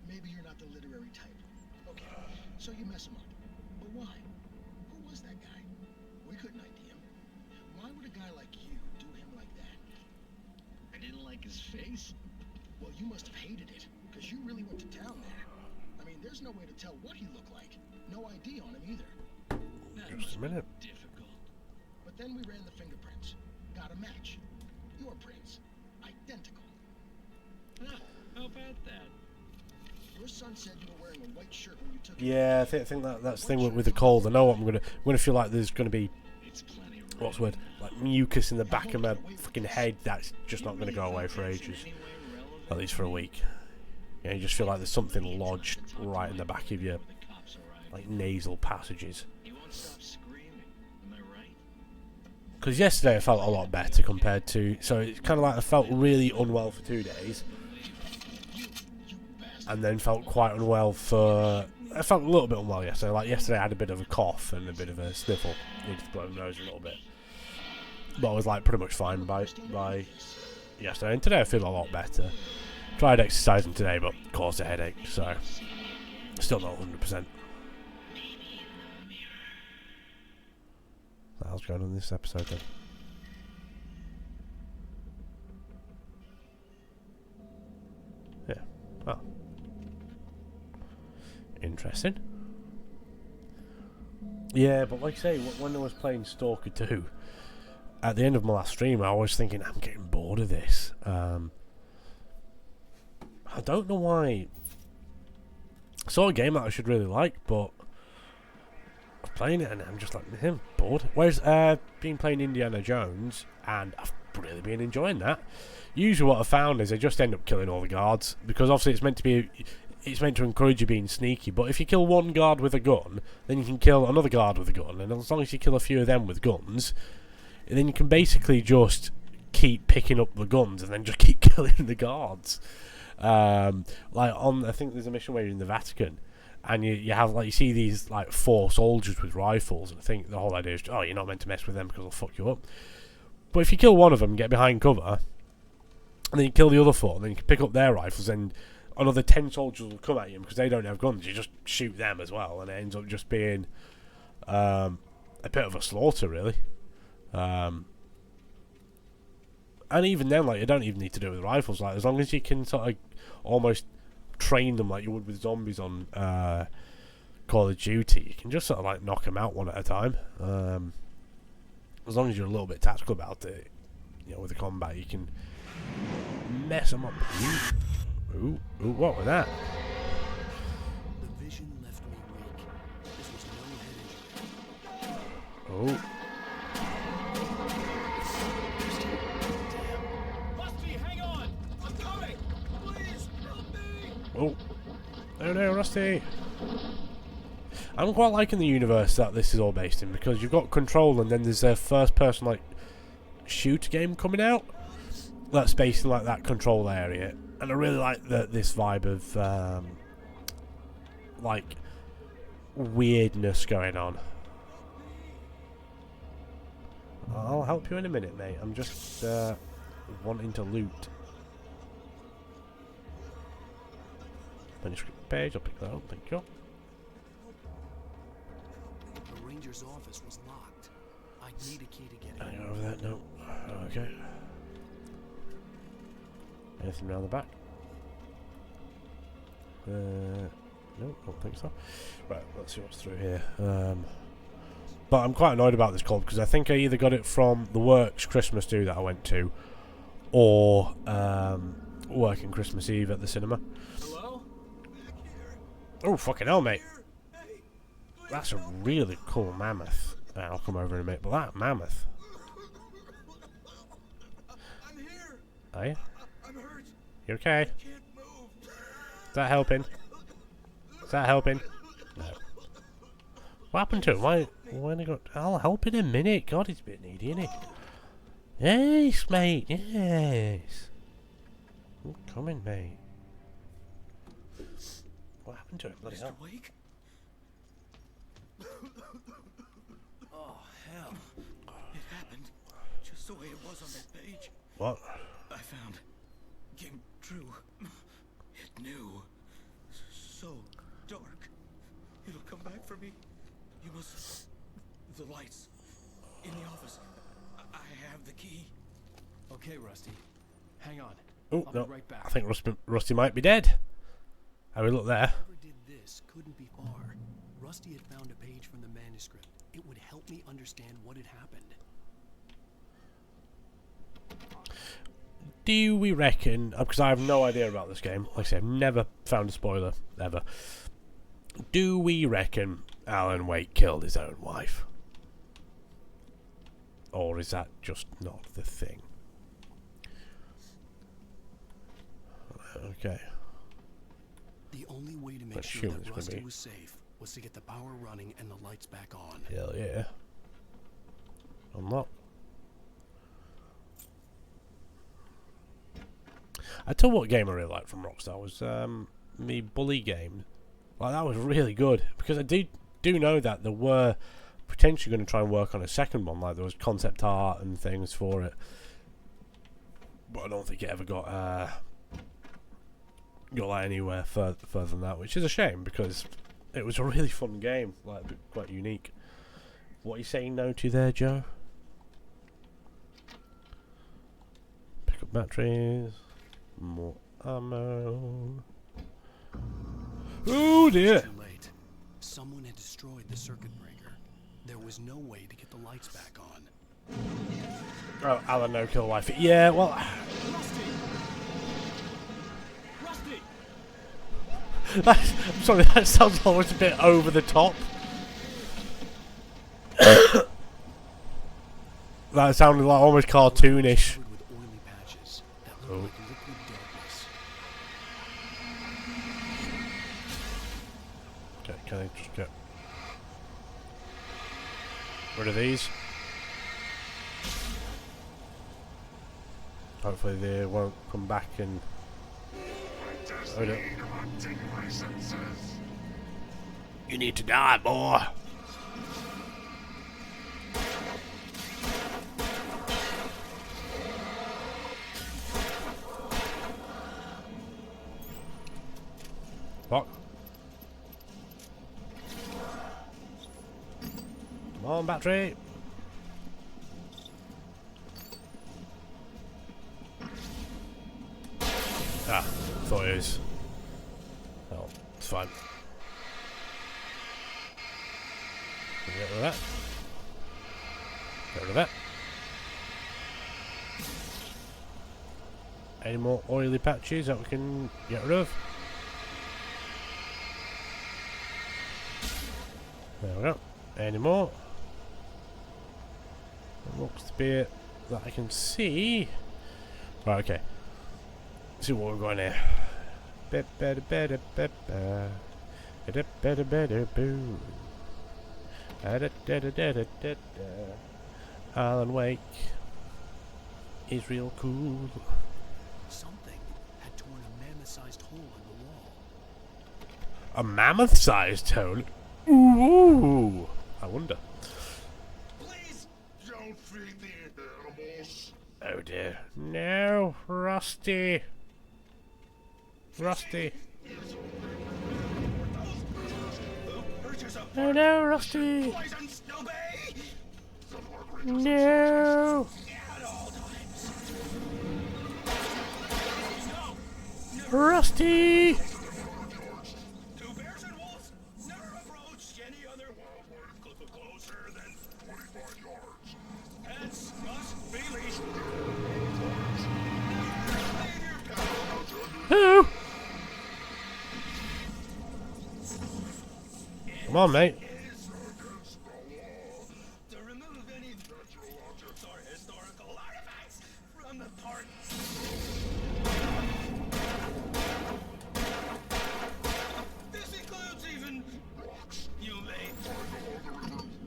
[SPEAKER 11] Maybe you're not the literary type. Okay, so you mess him up. But why? Who was that guy? We couldn't ID him. Why would a guy like you do him like that?
[SPEAKER 4] I didn't like his face.
[SPEAKER 11] Well, you must have hated it, because you really went to town there. I mean, there's no way to tell what he looked like. No ID on him either.
[SPEAKER 1] Just a minute.
[SPEAKER 11] Difficult. But then we ran the fingerprints. Got a match. Your prints. Identical.
[SPEAKER 4] How about that?
[SPEAKER 11] Your son said you were wearing a white shirt when you took
[SPEAKER 1] Yeah, I think that's the thing with the cold. I know what I'm gonna feel like there's gonna be, what's the word, like mucus in the back of my fucking head. That's just not gonna go away for ages, at least for a week. Yeah, you just feel like there's something lodged right in the back of your, like, nasal passages.
[SPEAKER 4] He won't stop screaming. Am I right?
[SPEAKER 1] Because yesterday I felt a lot better compared to, so it's kind of like I felt really unwell for 2 days, and then felt quite unwell for, I felt a little bit unwell yesterday. Like yesterday I had a bit of a cough and a bit of a sniffle, needed to blow my nose a little bit, but I was like pretty much fine by yesterday, and today I feel a lot better. Tried exercising today but caused a headache, so still not 100%. What the hell's going on in this episode then? Yeah, well, interesting. Yeah, but like I say, when I was playing Stalker 2, at the end of my last stream, I was thinking, I'm getting bored of this. I don't know why. I saw a game that I should really like, but I'm playing it and I'm just like, I'm bored. Whereas been playing Indiana Jones, and I've really been enjoying that. Usually what I found is I just end up killing all the guards, because obviously it's meant to encourage you being sneaky, but if you kill one guard with a gun, then you can kill another guard with a gun, and as long as you kill a few of them with guns, then you can basically just keep picking up the guns and then just keep killing the guards. Like I think there's a mission where you're in the Vatican, and you have, like, you see these like 4 soldiers with rifles, and I think the whole idea is, oh, you're not meant to mess with them because they'll fuck you up. But if you kill one of them, get behind cover, and then you kill the other 4, and then you can pick up their rifles, and another 10 soldiers will come at you because they don't have guns. You just shoot them as well, and it ends up just being a bit of a slaughter, really. And even then, like, you don't even need to do it with rifles. Like, as long as you can sort of almost train them like you would with zombies on Call of Duty, you can just sort of like knock them out one at a time. As long as you're a little bit tactical about it, you know, with the combat, you can mess them up. Ooh, what was that?
[SPEAKER 7] The vision left me weak. This was no head injury.
[SPEAKER 1] Oh.
[SPEAKER 11] Rusty, hang on! I'm coming! Please, help me!
[SPEAKER 1] Oh. Rusty. I'm quite liking the universe that this is all based in, because you've got Control and then there's a first person like shooter game coming out that's based in like that Control area, and I really like this vibe of like weirdness going on. I'll help you in a minute, mate. I'm just wanting to loot. Manuscript page, I'll pick that up, thank you.
[SPEAKER 7] The ranger's office was locked. I need a key to get in.
[SPEAKER 1] Anything over there? No. Okay. Anything around the back? No, don't think so. Right, let's see what's through here. But I'm quite annoyed about this call because I think I either got it from the Works Christmas do that I went to, or working Christmas Eve at the cinema.
[SPEAKER 2] Hello?
[SPEAKER 1] Oh, fucking hell, mate. That's a really cool mammoth. I'll come over in a minute, but that mammoth.
[SPEAKER 11] I'm here.
[SPEAKER 1] Are you?
[SPEAKER 11] I'm hurt.
[SPEAKER 1] You okay?
[SPEAKER 11] I can't move.
[SPEAKER 1] Is that helping? Is that helping? No. What happened to him? Why they got... I'll help in a minute. God, he's a bit needy, isn't he? Yes, mate. Yes. I'm coming, mate. What happened to him? Bloody hell.
[SPEAKER 7] Mr. Wake? Oh, hell.
[SPEAKER 4] It happened just the way it was on that page.
[SPEAKER 1] What?
[SPEAKER 4] I found came true. It knew. So dark. It'll come back for me. You must. The lights in the office. I have the key.
[SPEAKER 7] Okay, Rusty. Hang on.
[SPEAKER 1] Oh,
[SPEAKER 7] I'll
[SPEAKER 1] no.
[SPEAKER 7] be right back.
[SPEAKER 1] I think Rusty might be dead. Have we look there?
[SPEAKER 7] Whoever did this couldn't be far. Rusty had found a page from the manuscript. It would help me understand what had happened.
[SPEAKER 1] Do we reckon, because I have no idea about this game, like I said, I've never found a spoiler, ever. Do we reckon Alan Wake killed his own wife? Or is that just not the thing? Okay.
[SPEAKER 7] The only way to make
[SPEAKER 1] Let's
[SPEAKER 7] sure
[SPEAKER 1] assume
[SPEAKER 7] that
[SPEAKER 1] it's gonna
[SPEAKER 7] Rusty
[SPEAKER 1] be.
[SPEAKER 7] was safe was to get the power running and the lights back on.
[SPEAKER 1] Hell yeah. Unlock. I tell you what game I really liked from Rockstar was the Bully game. Like, that was really good, because I do know that there were potentially going to try and work on a second one, like there was concept art and things for it, but I don't think it ever got like anywhere further than that, which is a shame because it was a really fun game, like quite unique. What are you saying no to there, Joe? Pick up batteries. More ammo. Oh dear!
[SPEAKER 7] Too late. Someone had destroyed the circuit breaker. There was no way to get the lights back on.
[SPEAKER 1] Oh, Alan no kill wife. Yeah, well.
[SPEAKER 2] Rusty!
[SPEAKER 1] I'm sorry, that sounds almost a bit over the top. That sounded like almost cartoonish.
[SPEAKER 7] Covered with oily patches that looked like liquid darkness.
[SPEAKER 1] Okay, can I just get rid of these? Hopefully they won't come back and... Hold up. You need to die, boy! Fuck. Come on, battery! Ah, thought it was. Oh, it's fine. Get rid of that. Get rid of that. Any more oily patches that we can get rid of? There we go. Any more? It looks to be it that I can see. Right, okay. Let's see what we're going here. Alan Wake is real cool.
[SPEAKER 7] Something had torn a mammoth-sized hole in the wall.
[SPEAKER 1] A mammoth-sized hole? Ooh! I wonder.
[SPEAKER 11] Please don't feed the animals.
[SPEAKER 1] Oh dear. No, Rusty. Rusty. Oh no, Rusty. No. Rusty.
[SPEAKER 11] Two bears and wolves never approached any other wildlife closer than 25 yards. Pets must be leashed.
[SPEAKER 1] Hello. Come on, mate.
[SPEAKER 11] To remove any natural objects or historical artifacts from the park. This includes even rocks you may,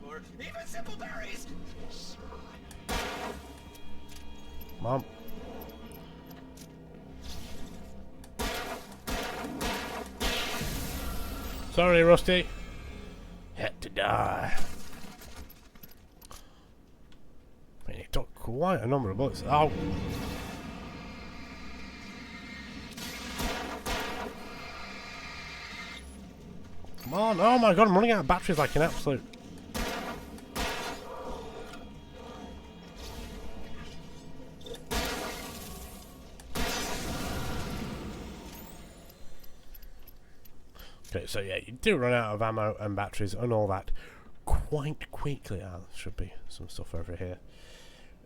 [SPEAKER 11] or even simple berries.
[SPEAKER 1] Mom. Sorry, Rusty. Had to die. I mean, it took quite a number of bullets. Oh. Come on. Oh my god, I'm running out of batteries like an absolute. Okay, so yeah, you do run out of ammo and batteries and all that quite quickly. Ah, there should be some stuff over here.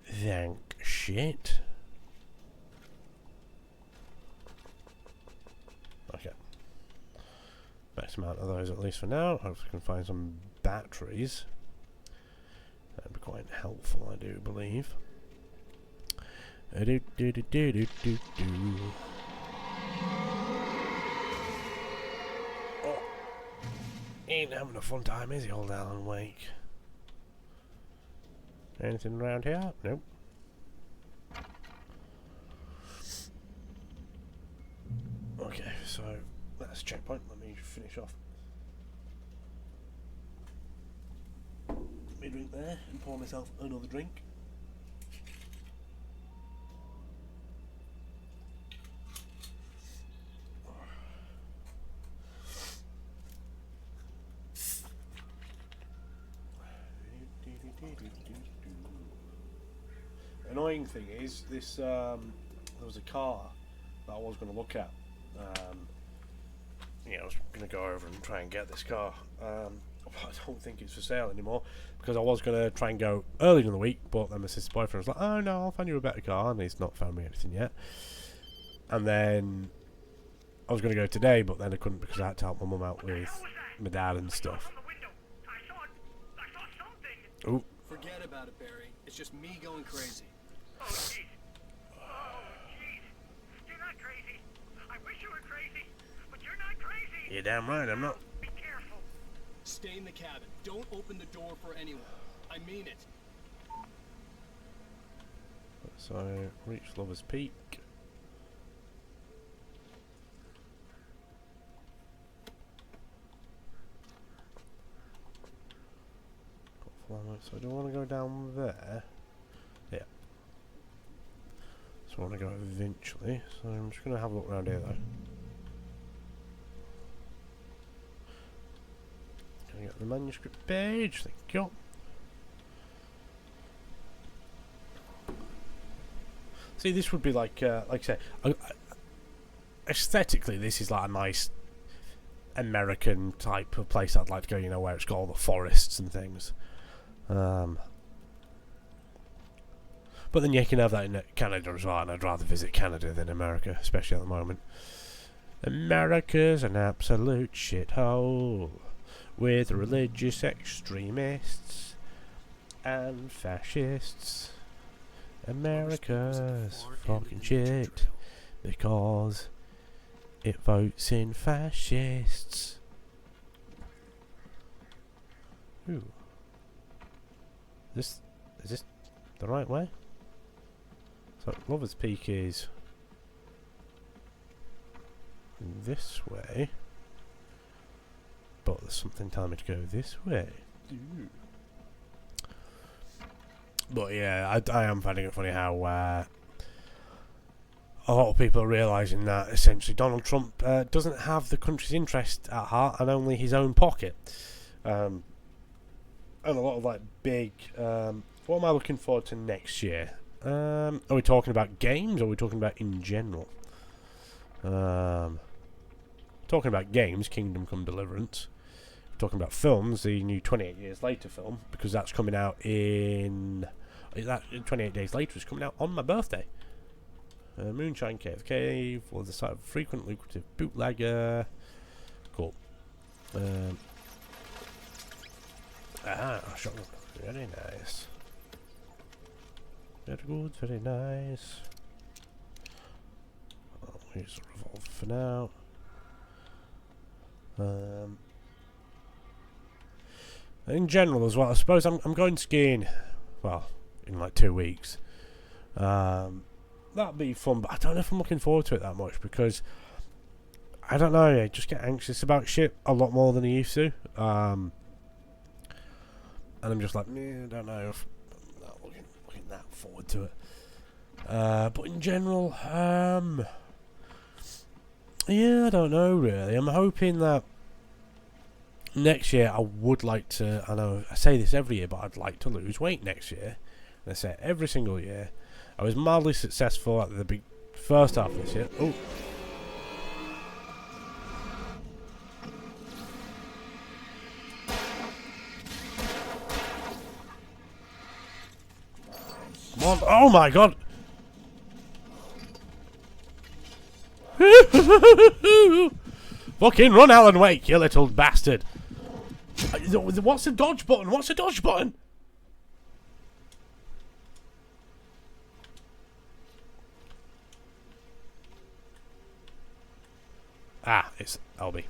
[SPEAKER 1] Thank shit. Okay. Best amount of those at least for now. Hopefully we can find some batteries. That'd be quite helpful, I do believe. Do do do do do do do. Ain't having a fun time, is he, old Alan Wake? Anything around here? Nope. Okay, so that's a checkpoint. Let me finish off. Let me drink there and pour myself another drink. Annoying thing is this there was a car that I was going to look at. Yeah, I was going to go over and try and get this car. I don't think it's for sale anymore because I was going to try and go earlier in the week, but then my sister's boyfriend was like, oh no, I'll find you a better car, and he's not found me anything yet. And then I was going to go today, but then I couldn't because I had to help my mum out with my dad and stuff. Ooh.
[SPEAKER 7] Forget about it, Barry. It's just me going crazy.
[SPEAKER 3] Oh, jeez. Oh, jeez. You're not crazy. I wish you were crazy, but you're not crazy.
[SPEAKER 1] You're damn right, I'm not.
[SPEAKER 3] Be careful.
[SPEAKER 7] Stay in the cabin. Don't open the door for anyone. I mean it.
[SPEAKER 1] So, reach Lover's Peak. So I don't want to go down there. Yeah. So I want to go eventually. So I'm just going to have a look around here though. Can I get the manuscript page? Thank you. See, this would be like I say, aesthetically, this is like a nice American type of place I'd like to go. You know, where it's got all the forests and things. But then you can have that in Canada as well, and I'd rather visit Canada than America, especially at the moment. America's an absolute shithole with religious extremists and fascists. America's fucking shit because it votes in fascists. Ooh. Is this the right way? So Lover's Peak is this way, but there's something telling me to go this way. Ooh. But yeah, I am finding it funny how a lot of people are realising that essentially Donald Trump doesn't have the country's interest at heart and only his own pocket. And a lot of like big... what am I looking forward to next year? Are we talking about games or are we talking about in general? Talking about games, Kingdom Come Deliverance. Talking about films, the new 28 Years Later film, because that's coming out in... That 28 Days Later is coming out on my birthday. Moonshine KFK for the site of frequent lucrative bootlegger. Cool. Shotgun. Very nice. Very good, very nice. I'll use the revolver for now. In general as well, I suppose I'm going skiing, well, in like 2 weeks. That'd be fun, but I don't know if I'm looking forward to it that much because I don't know, I just get anxious about shit a lot more than I used to. And I'm just like, I don't know if I'm not looking that forward to it. But in general, yeah, I don't know really. I'm hoping that next year I would like to, I know I say this every year, but I'd like to lose weight next year. And I say it every single year. I was mildly successful at the first half of this year. Oh. Come on. Oh my god. Fucking run, Alan Wake, you little bastard. What's the dodge button? What's the dodge button? Ah, it's Albie.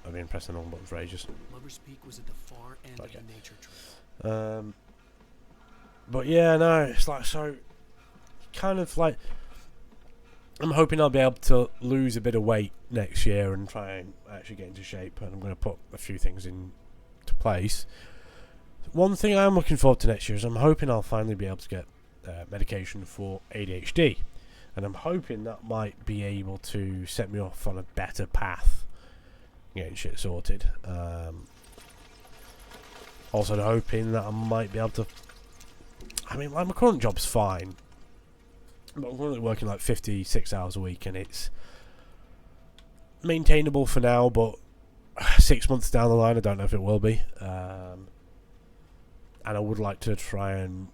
[SPEAKER 1] I've been pressing the wrong button for ages.
[SPEAKER 7] Lover's Peak was at the far end of the nature trail.
[SPEAKER 1] But yeah, no, it's like so. Kind of like, I'm hoping I'll be able to lose a bit of weight next year and try and actually get into shape. And I'm going to put a few things into place. One thing I'm looking forward to next year is I'm hoping I'll finally be able to get medication for ADHD. And I'm hoping that might be able to set me off on a better path, getting shit sorted. Also hoping that I might be able to... I mean, like, my current job's fine. But I'm currently working like 56 hours a week and it's maintainable for now, but 6 months down the line I don't know if it will be. And I would like to try and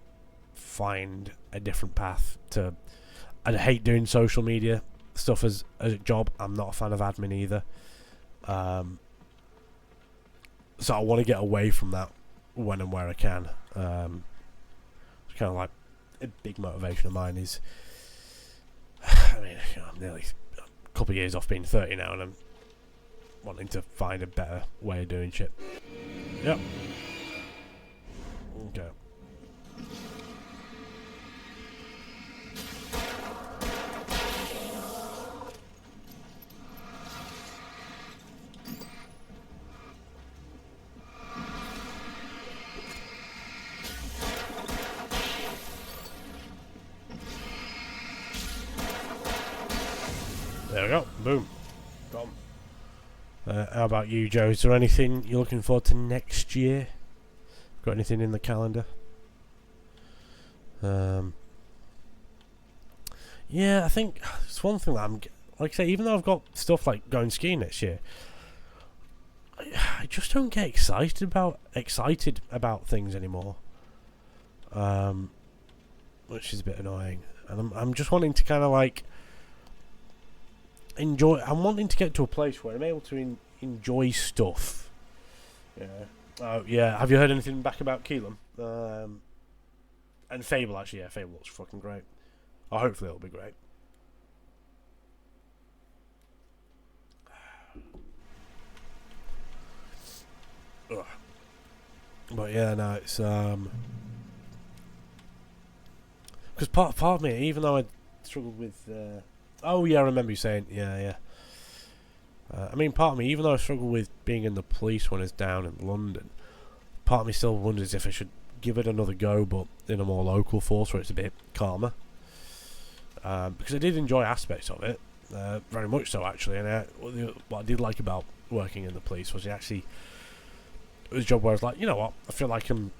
[SPEAKER 1] find a different path to... I hate doing social media stuff as a job. I'm not a fan of admin either. So I want to get away from that when and where I can. It's kind of like a big motivation of mine is... I mean, I'm nearly a couple of years off being 30 now and I'm wanting to find a better way of doing shit. Yep. Okay. There we go. Boom. Gone. How about you, Joe? Is there anything you're looking forward to next year? Got anything in the calendar? Yeah, I think it's one thing that I'm... Like I say, even though I've got stuff like going skiing next year, I just don't get excited about things anymore. Which is a bit annoying. And I'm just wanting to kind of like... enjoy. I'm wanting to get to a place where I'm able to enjoy stuff. Yeah. Oh yeah. Have you heard anything back about Keelan? And Fable actually. Yeah, Fable looks fucking great. Or hopefully it'll be great. Ugh. But yeah, no, it's because part of me, even though I struggled with, oh yeah, I remember you saying, yeah. I mean, part of me, even though I struggle with being in the police when it's down in London, part of me still wonders if I should give it another go, but in a more local force where it's a bit calmer. Because I did enjoy aspects of it, very much so actually. And what I did like about working in the police was it was a job where I was like, you know what, I feel like I'm,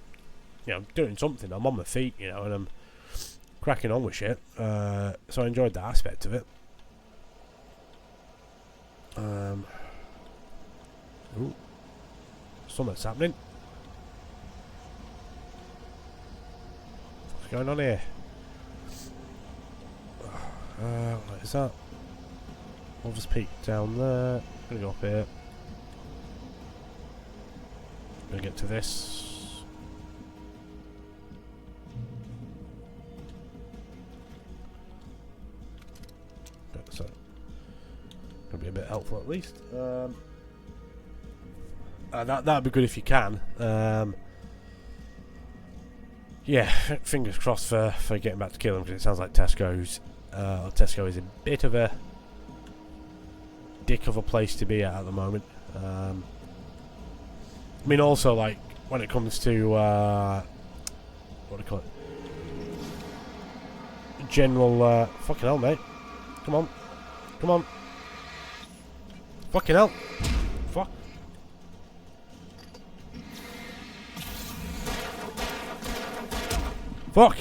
[SPEAKER 1] doing something. I'm on my feet, and I'm cracking on with shit. So I enjoyed that aspect of it. Ooh, something's happening. What's going on here? What is that? I'll just peek down there. I'm gonna go up here. Gonna get to this. So, gonna be a bit helpful at least. That'd be good if you can. Yeah, fingers crossed for getting back to kill him, because it sounds like Tesco is a bit of a dick of a place to be at the moment. I mean, also, like, when it comes to what do you call it? General fucking hell, mate. Come on. Fucking hell. Fuck. Fuck!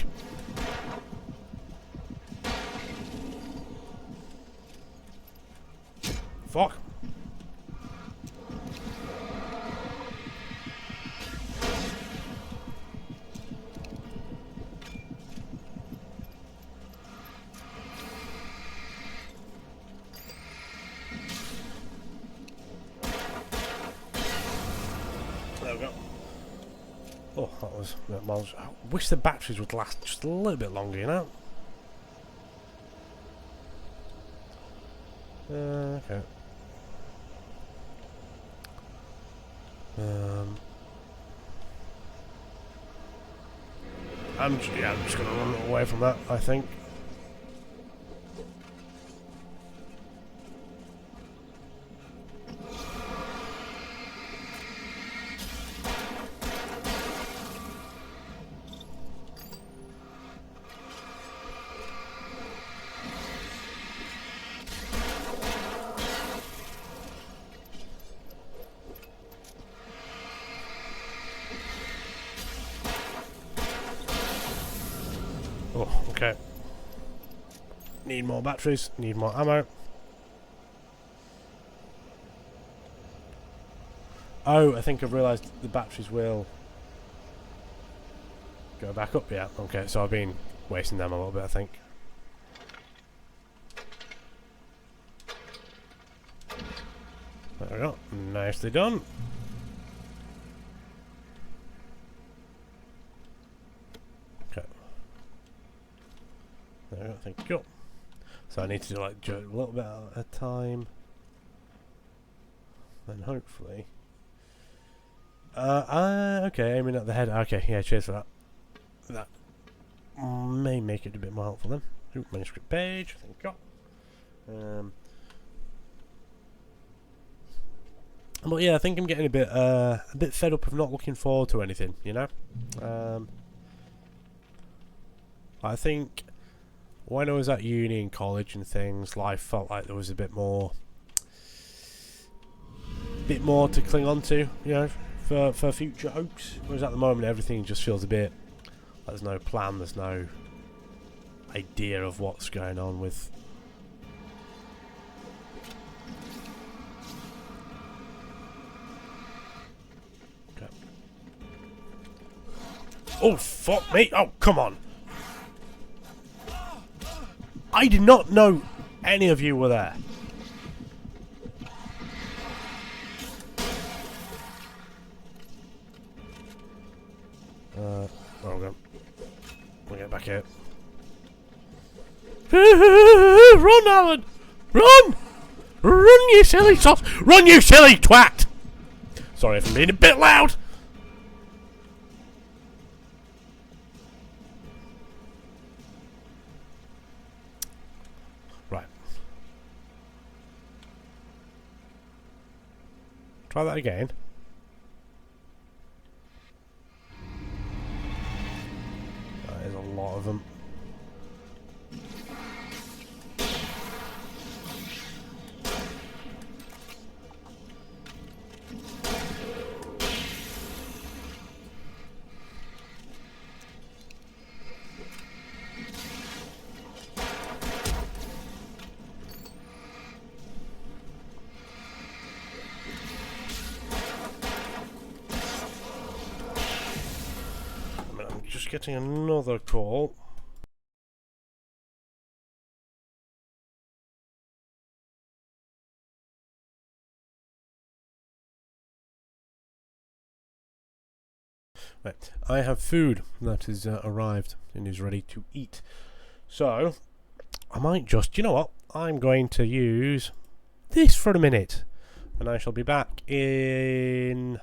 [SPEAKER 1] Fuck! There we go. Oh, that was a bit miles. I wish the batteries would last just a little bit longer, Okay. I'm just gonna run away from that, I think. Oh, okay. Need more batteries, need more ammo. Oh, I think I've realised the batteries will go back up, yeah. Okay, so I've been wasting them a little bit, I think. There we go. Nicely done. Okay. There we go, thank you. So I need to do like a little bit at a time. Then hopefully... okay, aiming at the head. Okay, yeah, cheers for that. That may make it a bit more helpful then. Ooh, manuscript page, thank you. But yeah, I think I'm getting a bit fed up of not looking forward to anything, you know? I think when I was at uni and college and things, life felt like there was a bit more to cling on to, you know, for future hopes. Whereas at the moment everything just feels a bit like there's no plan, there's no idea of what's going on with... Okay. Oh, fuck me! Oh, come on! I did not know any of you were there. Oh, we'll get back here. Run, Alan! Run! Run, you silly sauce! Run, you silly twat! Sorry if I'm being a bit loud. Try that again. There's a lot of them. I'm just getting another call. Right, I have food that has arrived and is ready to eat. So, I might just, you know what? I'm going to use this for a minute. And I shall be back in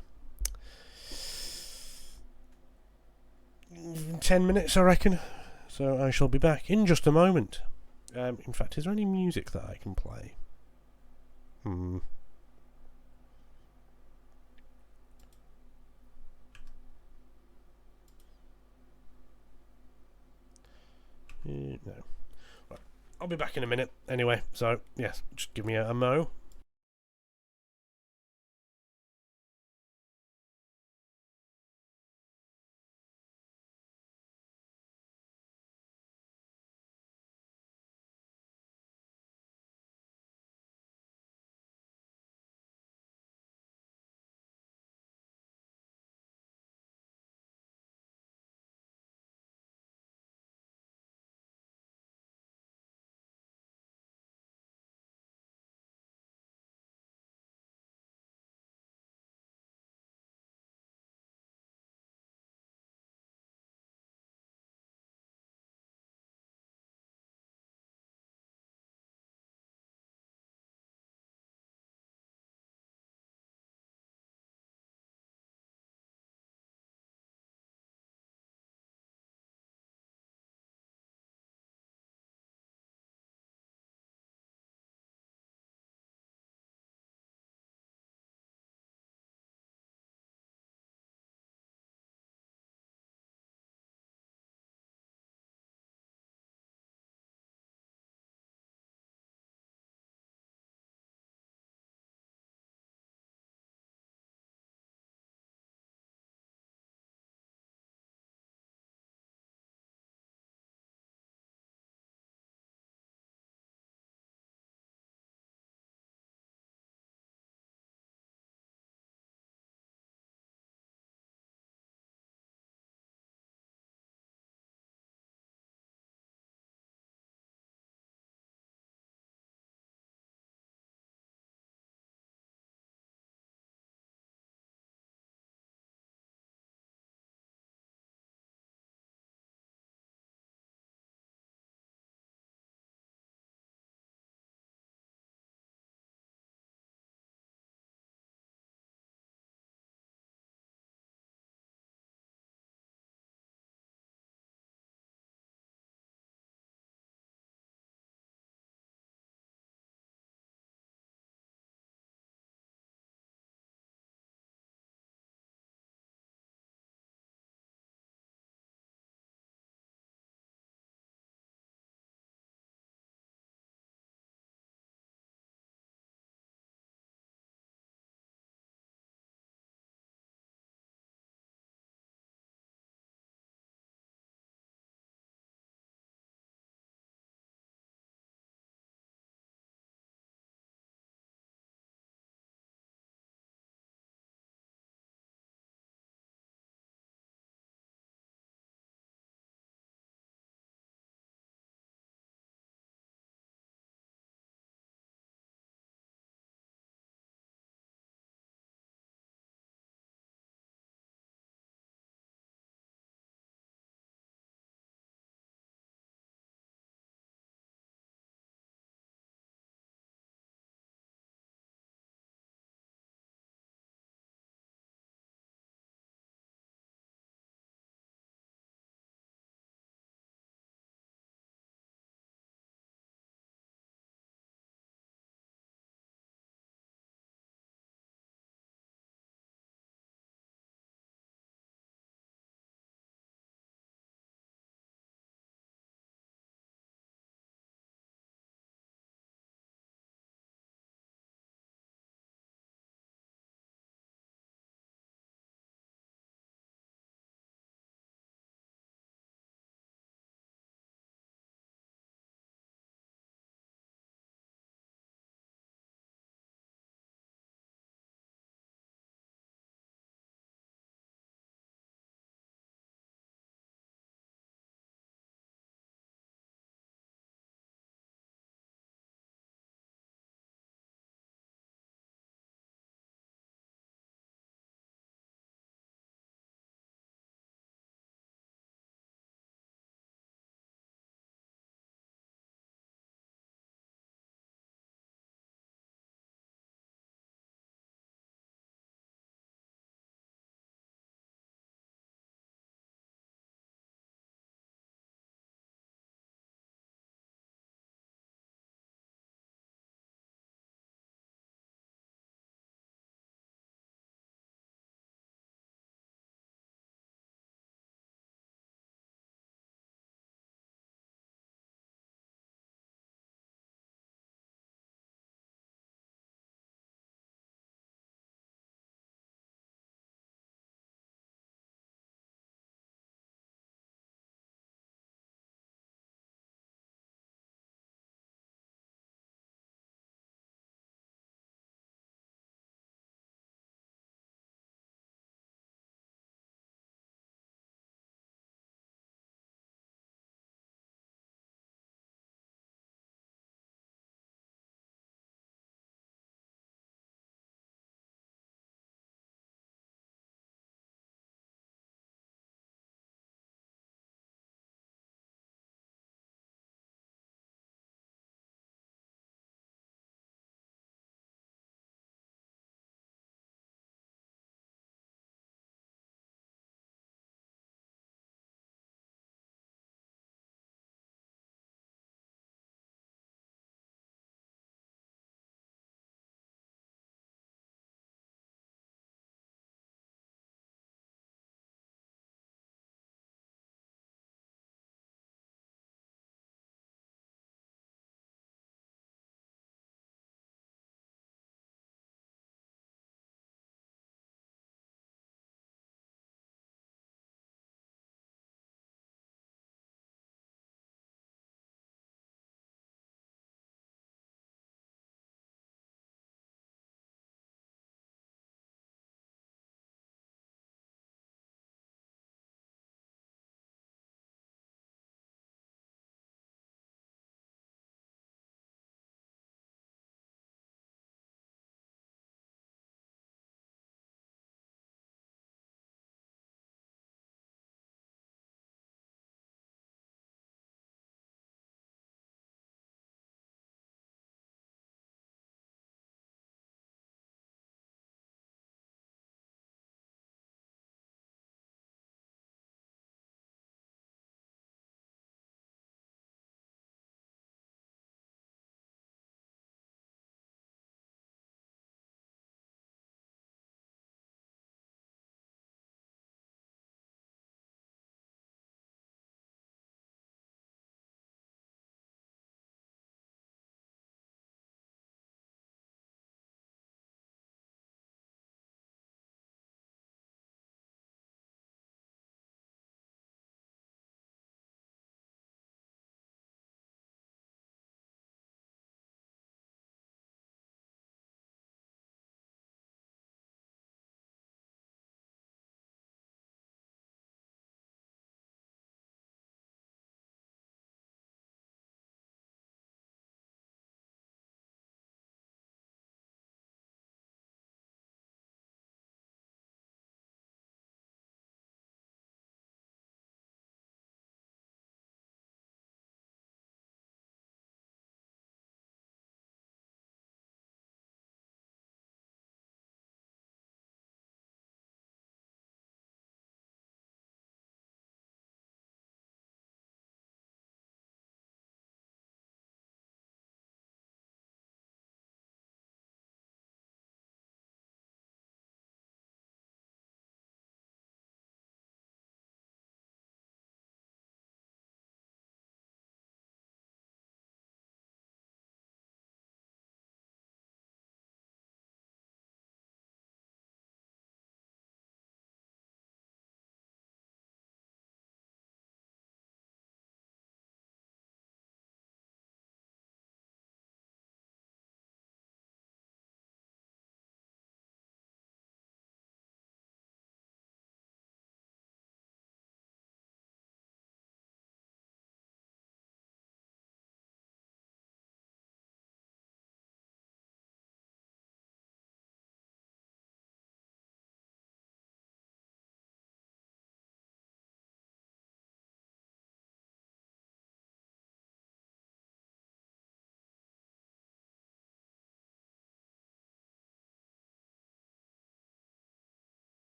[SPEAKER 1] 10 minutes, I reckon. So I shall be back in just a moment. In fact, is there any music that I can play? No. Right. I'll be back in a minute anyway. So, yes, just give me a mo.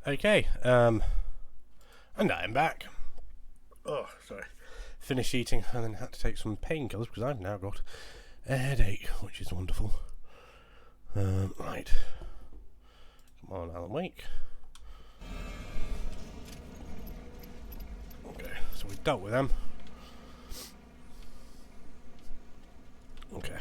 [SPEAKER 1] Okay, and I'm back. Oh, sorry. Finished eating and then had to take some painkillers because I've now got a headache, which is wonderful. Right. Come on, Alan Wake. Okay, so we've dealt with them. Okay.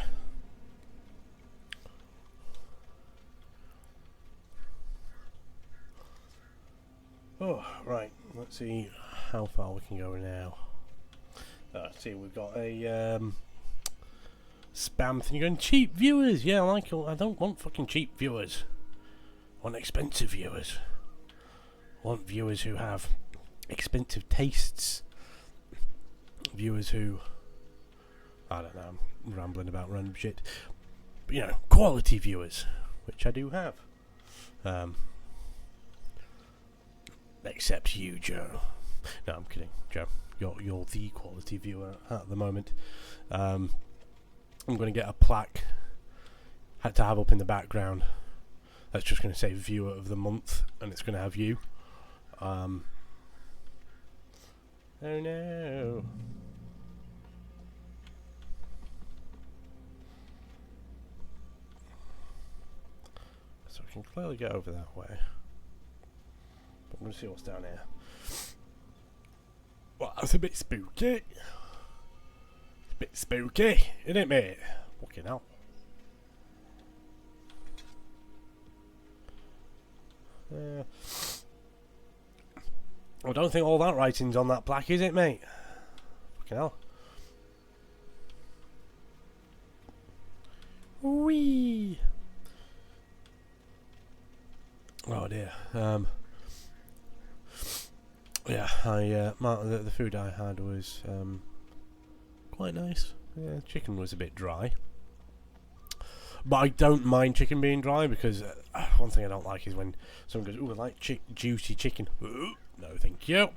[SPEAKER 1] Oh, right. Let's see how far we can go now. See, we've got a spam thing going. Cheap viewers, yeah, I like it. I don't want fucking cheap viewers. I want expensive viewers. I want viewers who have expensive tastes. Viewers who, I don't know, I'm rambling about random shit. But, you know, quality viewers, which I do have. Except you, Joe. No, I'm kidding, Joe. You're the quality viewer at the moment. I'm going to get a plaque. Had to have up in the background. That's just going to say Viewer of the Month, and it's going to have you. Oh no. So we can clearly get over that way. But I'm going to see what's down here. Well, that's a bit spooky. It's a bit spooky, isn't it, mate? Fucking hell. I don't think all that writing's on that plaque, is it, mate? Fucking hell. Whee! Oh dear. Yeah, the food I had was quite nice. Yeah, chicken was a bit dry. But I don't mind chicken being dry because one thing I don't like is when someone goes, "Ooh, I like juicy chicken." Ooh, no, thank you.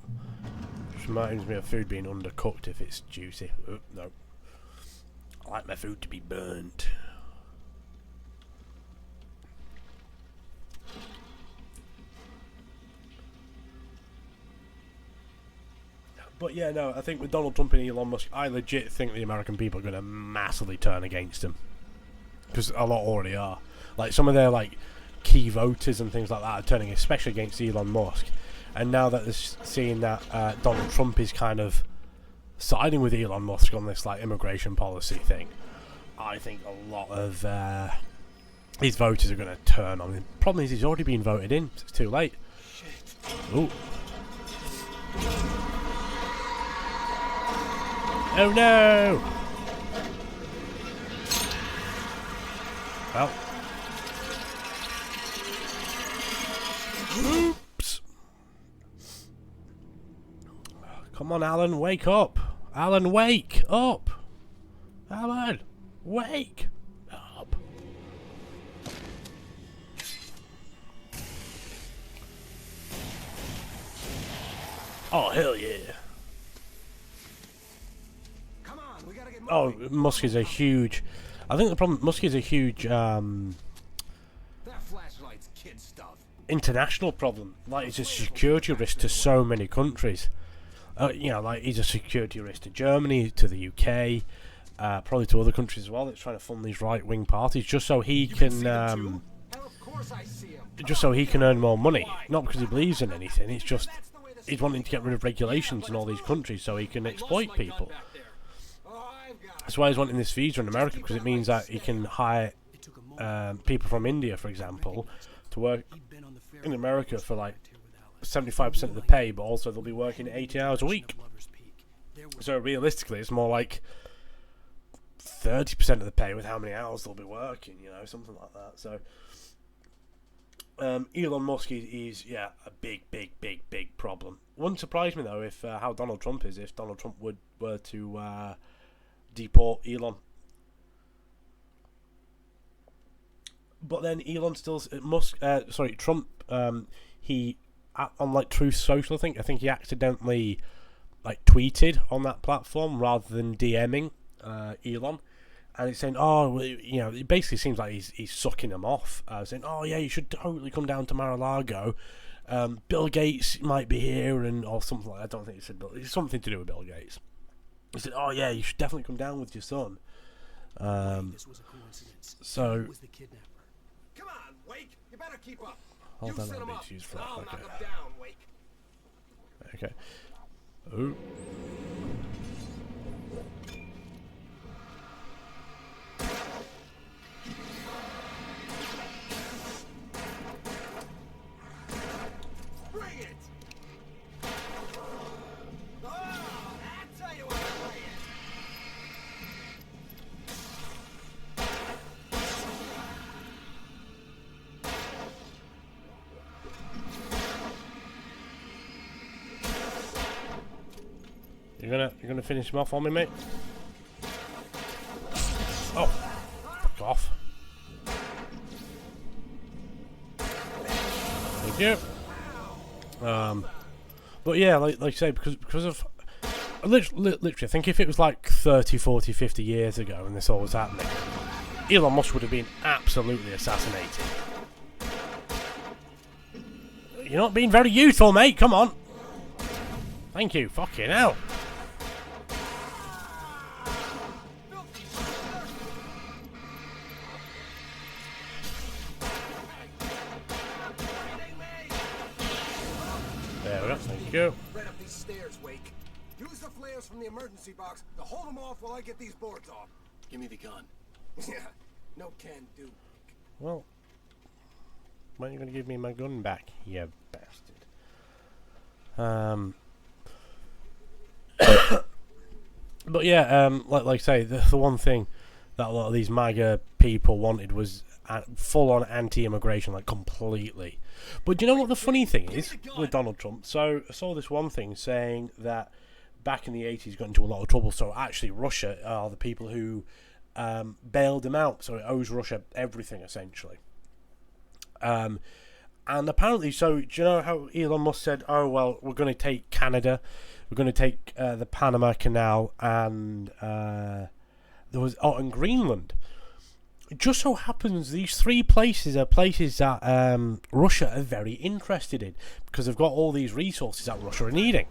[SPEAKER 1] Just reminds me of food being undercooked if it's juicy. Ooh, no. I like my food to be burnt. But yeah, no, I think with Donald Trump and Elon Musk, I legit think the American people are going to massively turn against him. Because a lot already are. Like, some of their, like, key voters and things like that are turning especially against Elon Musk. And now that they're seeing that Donald Trump is kind of siding with Elon Musk on this, like, immigration policy thing, I think a lot of these voters are going to turn on him. Problem is, he's already been voted in, so it's too late. Shit. Ooh. Oh no! Well. Oops. Come on, Alan, wake up! Alan, wake up! Alan, wake up! Oh, hell yeah. Oh, Musk is a huge... I think the problem... Musk is a huge...
[SPEAKER 7] That flashlight's kid stuff.
[SPEAKER 1] International problem. Like, it's a security risk to so many countries. You know, like, he's a security risk to Germany, to the UK, probably to other countries as well that's trying to fund these right-wing parties just so he can... just so he can earn more money. Not because he believes in anything, it's just... He's wanting to get rid of regulations in all these countries so he can exploit people. That's why he's wanting this visa in America, because it means that he can hire people from India, for example, to work in America for like 75% of the pay, but also they'll be working 80 hours a week. So realistically, it's more like 30% of the pay with how many hours they'll be working, you know, something like that. So Elon Musk is yeah, a big problem. Wouldn't surprise me though if how Donald Trump is, if Donald Trump were to deport Elon. But then Elon still Trump he on like Truth Social, I think he accidentally like tweeted on that platform rather than DMing Elon, and it's saying, oh, you know, it basically seems like he's sucking him off, saying, oh yeah, you should totally come down to Mar-a-Lago Bill Gates might be here, and or something like that. I don't think it said Bill. It's something to do with Bill Gates. He said, "Oh yeah, you should definitely come down with your son."
[SPEAKER 7] This was a coincidence.
[SPEAKER 1] So
[SPEAKER 7] He was the kidnapper.
[SPEAKER 12] Come on, Wake. You better keep up.
[SPEAKER 1] hold
[SPEAKER 12] You
[SPEAKER 1] on,
[SPEAKER 12] set him
[SPEAKER 1] I'll
[SPEAKER 12] up.
[SPEAKER 1] use for
[SPEAKER 12] I'll
[SPEAKER 1] okay.
[SPEAKER 12] knock him down, Wake.
[SPEAKER 1] Okay. Oh.
[SPEAKER 12] Bring it. Oh, I tell you what, play it.
[SPEAKER 1] You're gonna finish him off on me, mate? Oh, fuck off! Thank you. But yeah, like I say, because of literally, I think if it was like 30, 40, 50 years ago when this all was happening, Elon Musk would have been absolutely assassinated. You're not being very useful, mate. Come on. Thank you. Fucking hell. There we go. Thank you.
[SPEAKER 12] Right up these stairs, Wake. Use the flares from the emergency box to hold them off while I get these boards off.
[SPEAKER 7] Give me the gun.
[SPEAKER 12] Yeah, no can do.
[SPEAKER 1] Well, when are you going to give me my gun back, you bastard? But yeah, like I say, the one thing that a lot of these MAGA people wanted was full-on anti-immigration, like completely. But do you know what the funny thing is with Donald Trump? So I saw this one thing saying that back in the 80s he got into a lot of trouble, so actually Russia are the people who bailed him out, so it owes Russia everything, essentially. And apparently, so do you know how Elon Musk said, oh, well, we're going to take Canada, we're going to take the Panama Canal, and and Greenland. It just so happens these three places are places that Russia are very interested in, because they've got all these resources that Russia are needing.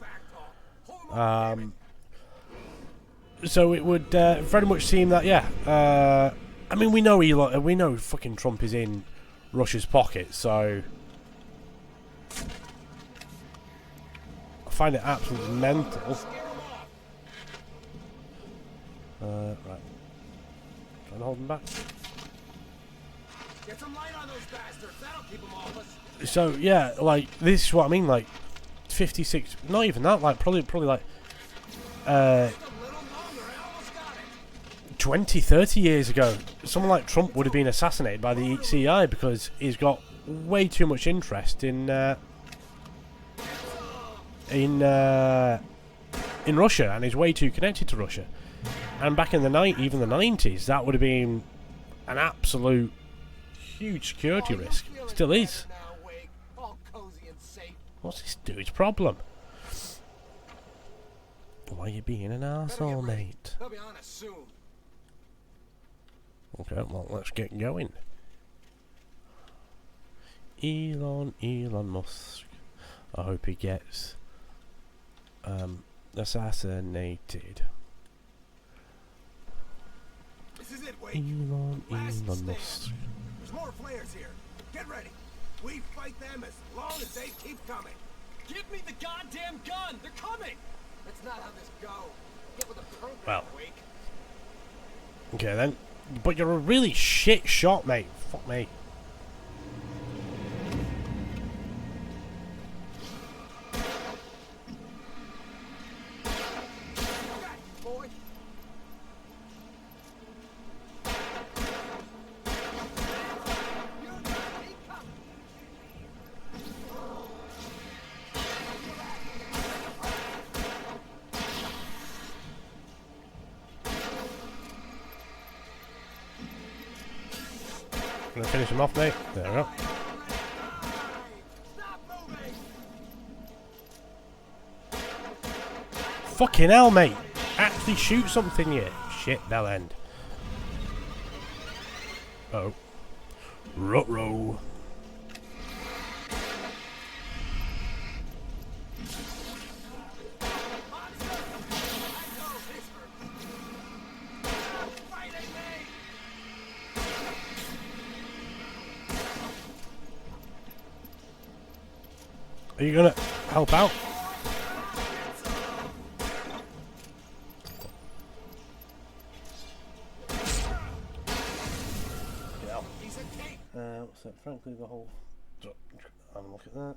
[SPEAKER 1] So it would very much seem that, yeah, I mean, we know fucking Trump is in Russia's pocket, so I find it absolutely mental. Right. Trying to hold him back.
[SPEAKER 12] Get some light on those bastards. That'll keep them off us.
[SPEAKER 1] So yeah, like this is what I mean. Like 56, not even that. Like probably like 20, 30 years ago, someone like Trump would have been assassinated by the CIA because he's got way too much interest in Russia, and he's way too connected to Russia. And back in the even the 90s, that would have been an absolute huge security risk. Still is. What's this dude's problem? Why are you being an arsehole, mate?
[SPEAKER 12] They'll be on us soon.
[SPEAKER 1] Okay, well, let's get going. Elon Musk. I hope he gets assassinated.
[SPEAKER 12] This is it, Wake.
[SPEAKER 1] Elon
[SPEAKER 12] Stand.
[SPEAKER 1] Musk.
[SPEAKER 12] There's more flares here. Get ready. We fight them as long as they keep coming.
[SPEAKER 9] Give me the goddamn gun! They're coming!
[SPEAKER 12] That's not how this goes. Get with the program,
[SPEAKER 1] Well.
[SPEAKER 12] Wake.
[SPEAKER 1] Okay then. But you're a really shit shot, mate. Fuck me.
[SPEAKER 12] Boy.
[SPEAKER 1] Gonna finish him off, mate. There we go. Fucking hell, mate. Actually shoot something, you shit bell end. Oh. Ruh-roh. Are you gonna help out? What's that? Frankly, the whole. Have a look at that.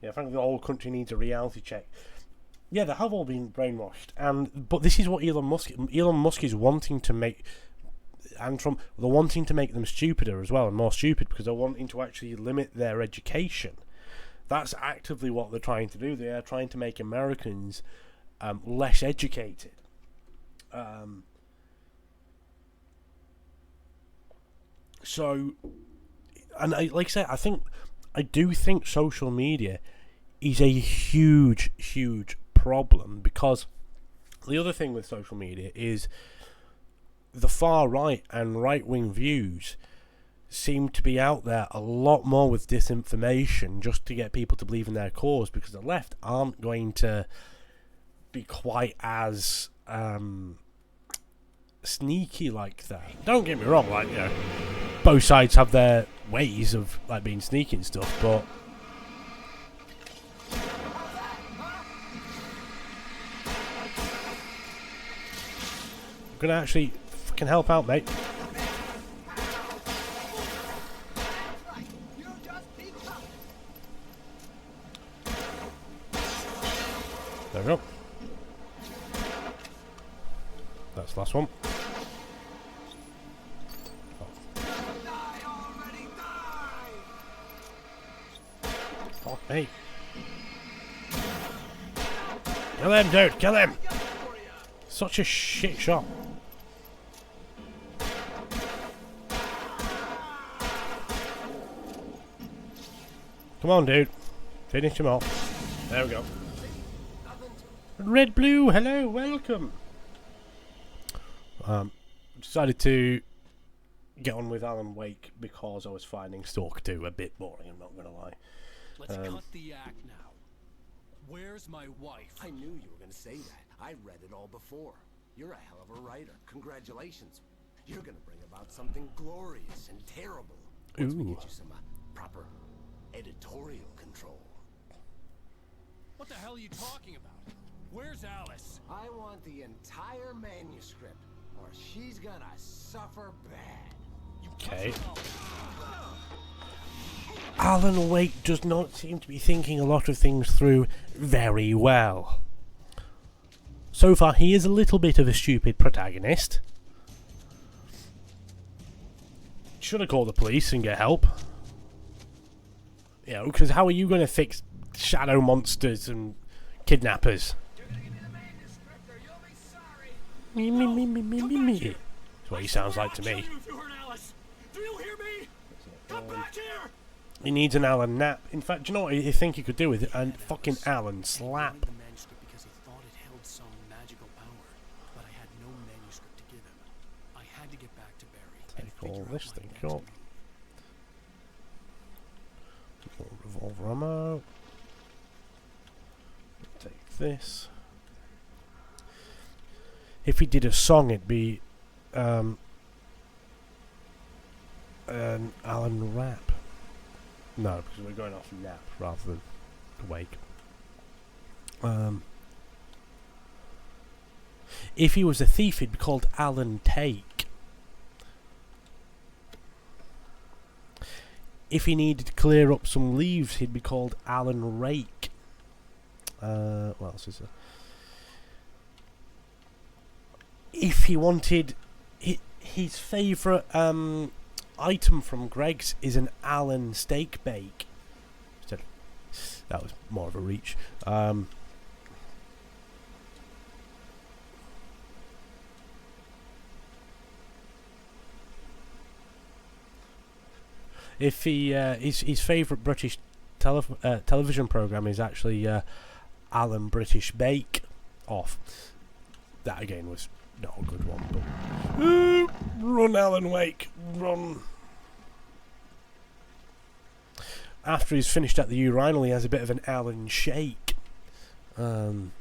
[SPEAKER 1] Yeah, frankly, the whole country needs a reality check. Yeah, they have all been brainwashed, but this is what Elon Musk is wanting to make, and Trump, they're wanting to make them stupider as well, and more stupid, because they're wanting to actually limit their education. That's actively what they're trying to do. They are trying to make Americans less educated. So, and like I said, I do think social media is a huge, huge problem, because the other thing with social media is the far right and right wing views seem to be out there a lot more with disinformation just to get people to believe in their cause, because the left aren't going to be quite as sneaky like that. Don't get me wrong, like, you know, both sides have their ways of like being sneaky and stuff, but I'm gonna actually fucking help out, mate. There we go. That's the last one. Fuck me. Kill him, dude, kill him! Such a shit shot. Come on, dude. Finish him off. There we go. Red Blue, hello, welcome. Decided to get on with Alan Wake because I was finding Stalker 2 a bit boring, I'm not going to lie.
[SPEAKER 7] Let's cut the act now. Where's my wife?
[SPEAKER 12] I knew you were going to say that. I read it all before. You're a hell of a writer. Congratulations. You're going to bring about something glorious and terrible. Once we get you some proper editorial control.
[SPEAKER 7] What the hell are you talking about? Where's Alice?
[SPEAKER 12] I want the entire manuscript, or she's gonna suffer bad.
[SPEAKER 1] Okay. Alan Wake does not seem to be thinking a lot of things through very well. So far, he is a little bit of a stupid protagonist. Should have called the police and get help. You know, because how are you going to fix shadow monsters and kidnappers? Me. That's what he sounds like to me. He needs an Alan nap. In fact, do you know what I think he could do with it? A fucking Alan slap.
[SPEAKER 7] The manuscript because he thought it held some magical power, but I had no manuscript to give him. I had to get back to Barry.
[SPEAKER 1] Take all this thing up. Revolver ammo. Take this. If he did a song, it'd be an Alan rap. No, because we're going off nap rather than awake. If he was a thief, he'd be called Alan Take. If he needed to clear up some leaves, he'd be called Alan Rake. What else is there? If he wanted his favourite item from Greg's is an Alan steak bake. That was more of a reach. If he his favourite British television programme is actually Alan British Bake Off. That again was not a good one, but run, Alan Wake, run. After he's finished at the urinal, he has a bit of an Alan shake. Trying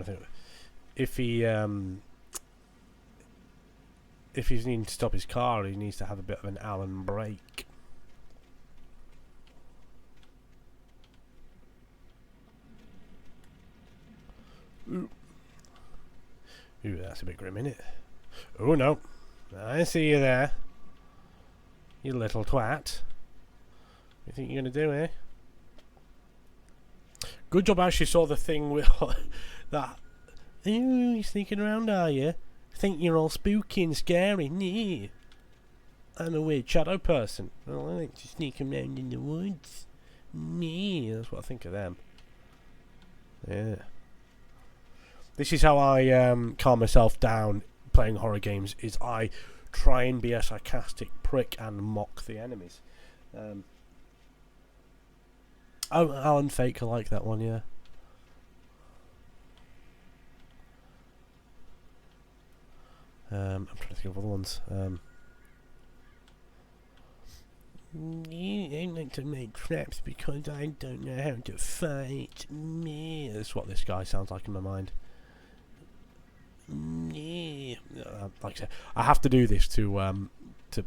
[SPEAKER 1] to think. if he's needing to stop his car, he needs to have a bit of an Allen brake. Ooh, that's a bit grim, isn't it? Oh no, I see you there, you little twat. You think you're gonna do, eh? Good job I actually saw the thing with that. Ooh, you sneaking around, are you? Think you're all spooky and scary? Nee. I'm a weird shadow person. I like to sneak around in the woods. Nee, that's what I think of them. Yeah. This is how I calm myself down playing horror games, is I try and be a sarcastic prick and mock the enemies. Oh, Alan Fake, I like that one, yeah. I'm trying to think of other ones. I like to make traps because I don't know how to fight. Me. That's what this guy sounds like in my mind. Like I said, I have to do this to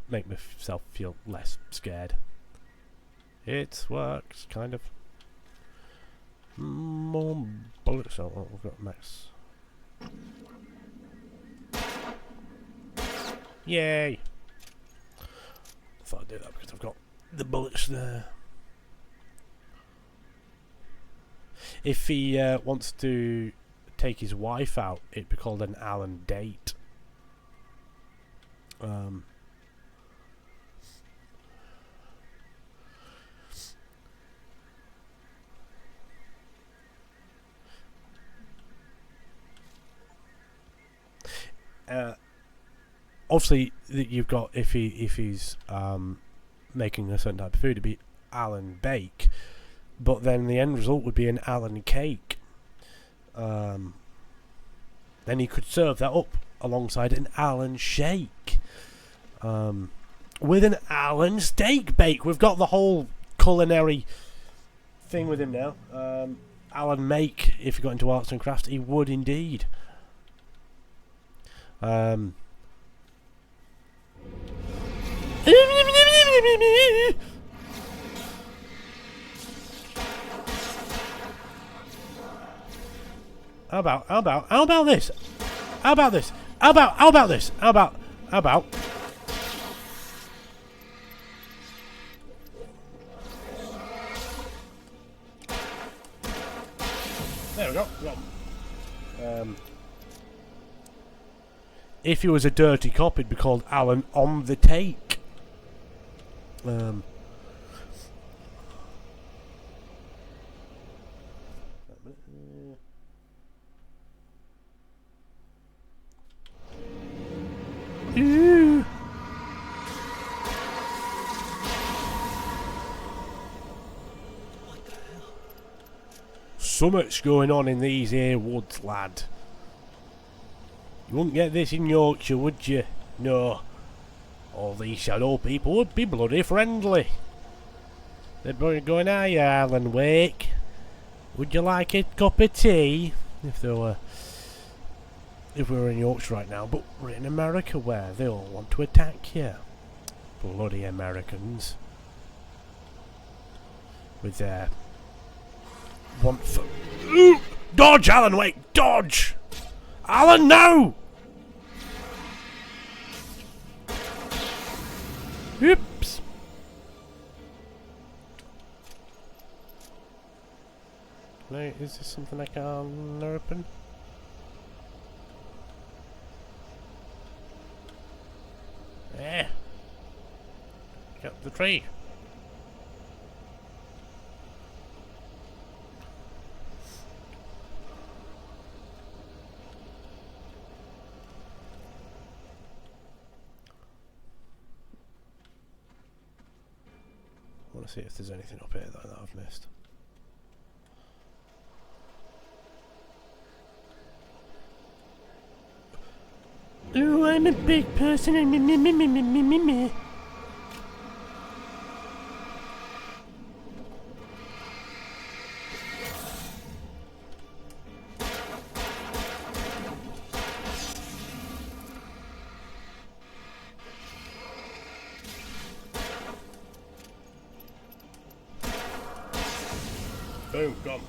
[SPEAKER 1] make myself feel less scared. It works, kind of. More bullets. Oh, we've got max. Yay! I thought I'd do that because I've got the bullets there. If he wants to take his wife out, it'd be called an Allen date. Obviously, you've got if he's making a certain type of food, it'd be Allen bake, but then the end result would be an Allen cake. Then he could serve that up alongside an Allen shake, with an Allen steak bake. We've got the whole culinary thing with him now. Allen make, if he got into arts and crafts, he would indeed. How about this? How about this? How about this? How about there we go. If he was a dirty cop, it'd be called Allen on the take. Ooh. What the hell? Something's going on in these here woods, lad. You wouldn't get this in Yorkshire, would you? No. All these shadow people would be bloody friendly. They'd be going, "Hiya, Alan Wake. Would you like a cup of tea?" If we were in Yorkshire right now, but we're in America where they all want to attack you. Bloody Americans. With their want for... Ooh! Dodge, Alan Wake! Dodge! Alan, no! Oops. No, is this something I can open? Yeah. Got the tree. I want to see if there's anything up here that I've missed. Oh, I'm a big person and me. Boom, gone.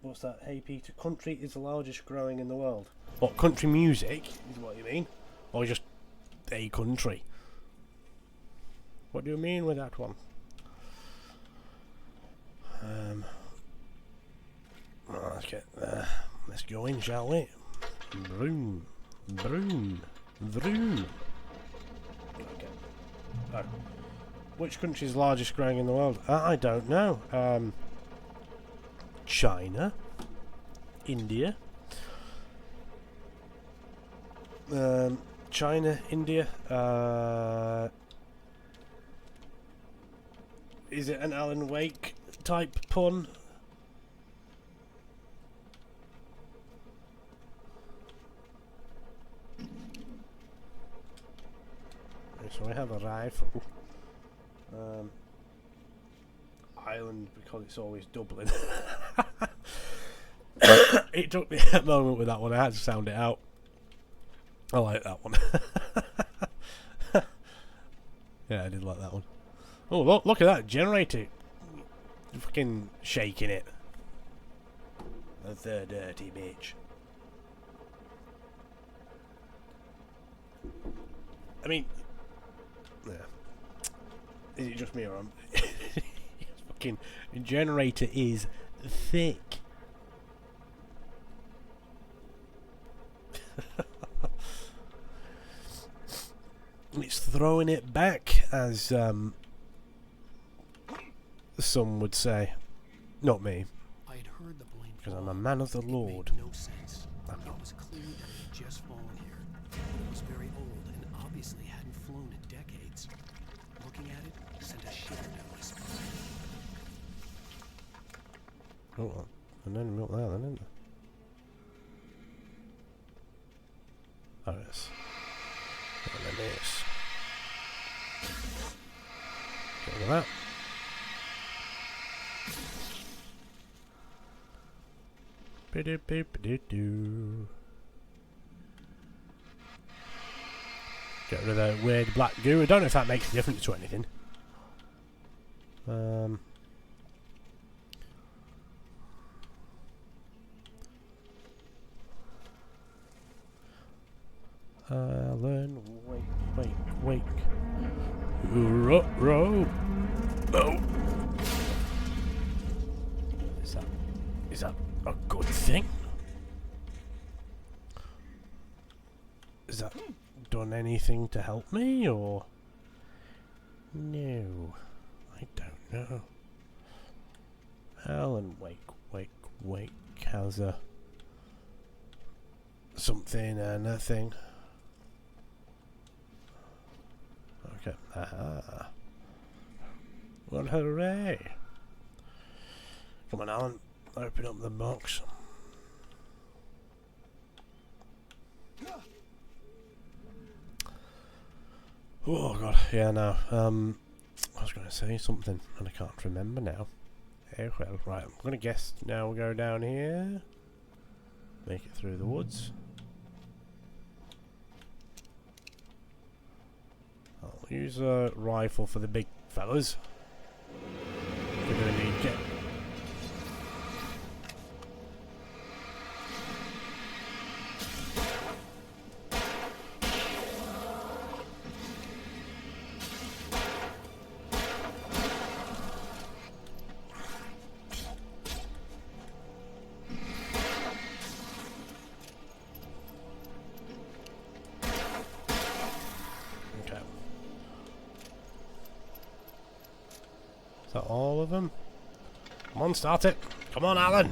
[SPEAKER 1] What's that? Hey Peter, country is the largest growing in the world. What, country music is what you mean? Or just a country? What do you mean with that one? Let's get there. Let's go in, shall we? Vroom, vroom, vroom. Okay. Oh. Which country is the largest growing in the world? I don't know. China, India, China, India. Is it an Alan Wake type pun? So I have a rifle. Ireland, because it's always Dublin. It took me a moment with that one. I had to sound it out. I like that one. Yeah, I did like that one. Oh, look at that generator. Fucking shaking it. The dirty bitch. I mean, yeah. Is it just me or I'm... Fucking generator is thick. It's throwing it back, as some would say. Not me,
[SPEAKER 7] I'd heard the blame
[SPEAKER 1] because I'm a man of the Lord.
[SPEAKER 7] no sense. It was clear that it had just fallen here. It was very old and obviously hadn't flown in decades. Looking at it sent a shiver down my spine.
[SPEAKER 1] Oh, and then milk there, then, isn't there? Oh, yes. And then this. Get rid of that. Bidoo-bidoo-bidoo. Get rid of that weird black goo. I don't know if that makes a difference to anything. Alan, wake. Row. Oh. Is that a good thing? Is that done anything to help me, or? No, I don't know. Alan, wake. How's a something and nothing? Okay. Aha. Well, hooray. Come on, Alan. Open up the box. Oh, God. Yeah, no. I was going to say something, and I can't remember now. Oh, well. Right, I'm going to guess now we'll go down here. Make it through the woods. I'll use a rifle for the big fellas. We're going to need get. Is that all of them? Come on, start it. Come on, Alan.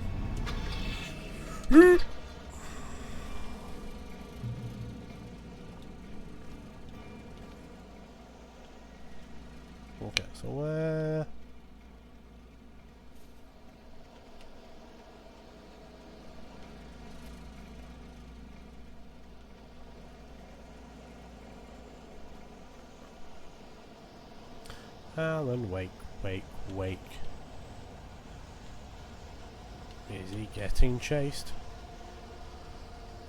[SPEAKER 1] Okay, so where? Alan, wake. Is he getting chased?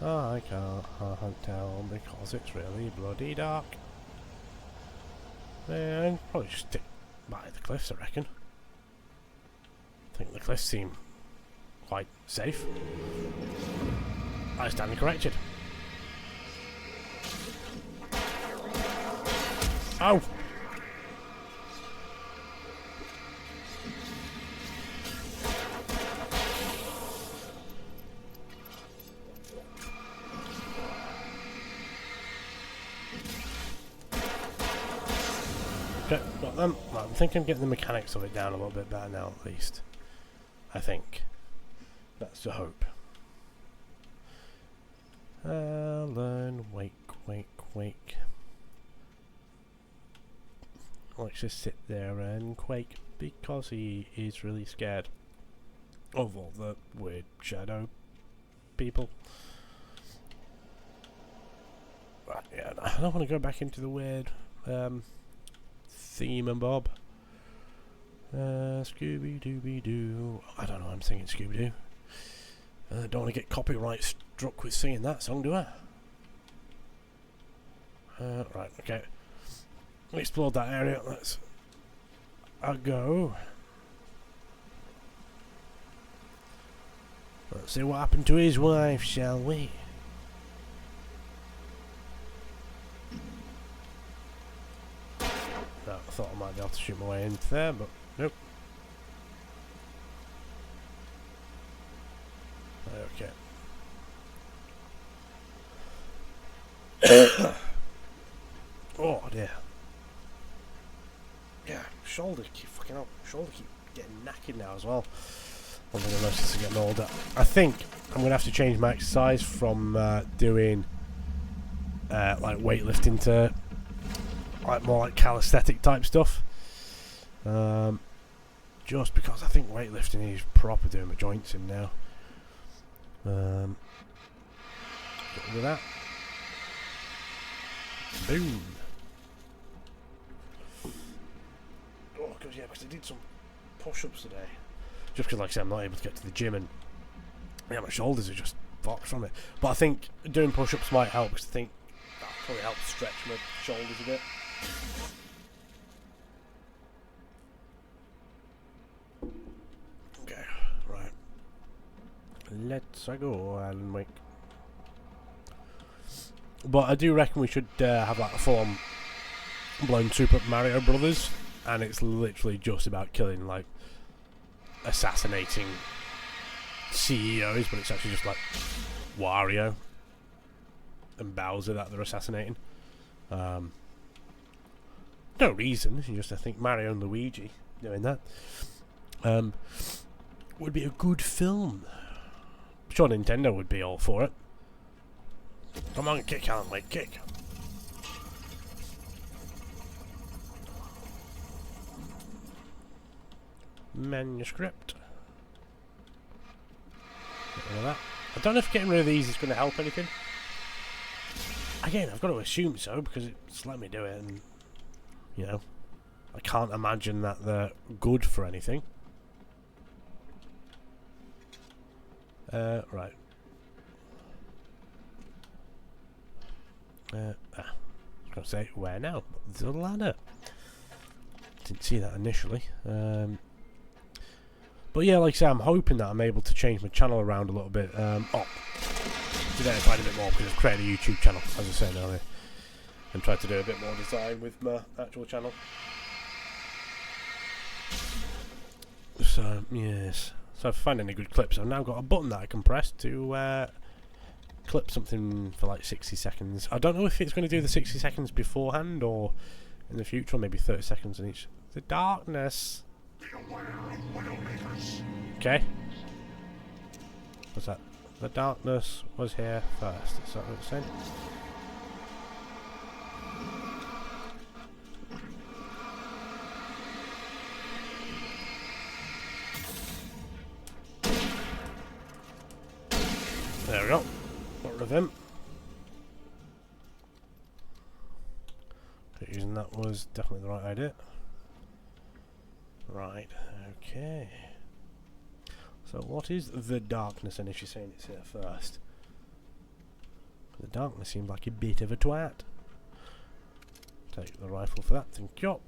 [SPEAKER 1] I can't tell because it's really bloody dark. And probably just stick by the cliffs, I reckon. I think the cliffs seem quite safe. I stand corrected. Oh! Okay, got them. Right, I'm thinking of getting the mechanics of it down a little bit better now, at least. I think. That's the hope. Alan Wake, Wake. Let's just sit there and quake because he is really scared of all the weird shadow people. Right, yeah, I don't want to go back into the weird theme and bob. Scooby-Dooby-Doo. I don't know, I'm singing Scooby-Doo. Don't want to get copyright struck with singing that song, do I? Right, okay. We explored that area, let's go. Let's see what happened to his wife, shall we? No, I thought I might be able to shoot my way into there, but nope. Okay. Oh dear. Yeah, shoulder keep fucking up. Shoulder keep getting knackered now as well. One thing I noticed is getting older. I think I'm gonna have to change my exercise from doing like weightlifting to like more like calisthenic type stuff. Just because I think weightlifting is proper doing my joints in now. Get rid of that. Boom. Oh, because yeah, because I did some push-ups today. Just because, like I said, I'm not able to get to the gym, and yeah, my shoulders are just fucked from it. But I think doing push-ups might help, because I think that'll probably help stretch my shoulders a bit. Okay, right. Let's go, Alan Wake. But I do reckon we should have like a full-on blown Super Mario Brothers, and it's literally just about killing, like, assassinating CEOs, but it's actually just like Wario and Bowser that they're assassinating. No reason, it's just I think Mario and Luigi doing that would be a good film. I'm sure Nintendo would be all for it. Come on, kick, Alan Wake, kick. Manuscript. Get rid of that. I don't know if getting rid of these is going to help anything. Again, I've got to assume so, because it's let me do it, and, you know, I can't imagine that they're good for anything. Right. I was going to say, where now? The ladder. Didn't see that initially. But yeah, like I say, I'm hoping that I'm able to change my channel around a little bit. Today quite a bit more because I've created a YouTube channel, as I was saying earlier, and tried to do a bit more design with my actual channel. So, yes. So if I find any good clips, I've now got a button that I can press to clip something for like 60 seconds. I don't know if it's going to do the 60 seconds beforehand or in the future, or maybe 30 seconds in each. The darkness. Okay. What's that? The darkness was here first. Is that what it's saying? There we go. Got rid of him. Using that was definitely the right idea. Right, okay. So what is the darkness, and if she's saying it's here first? The darkness seems like a bit of a twat. Take the rifle for that, thank you.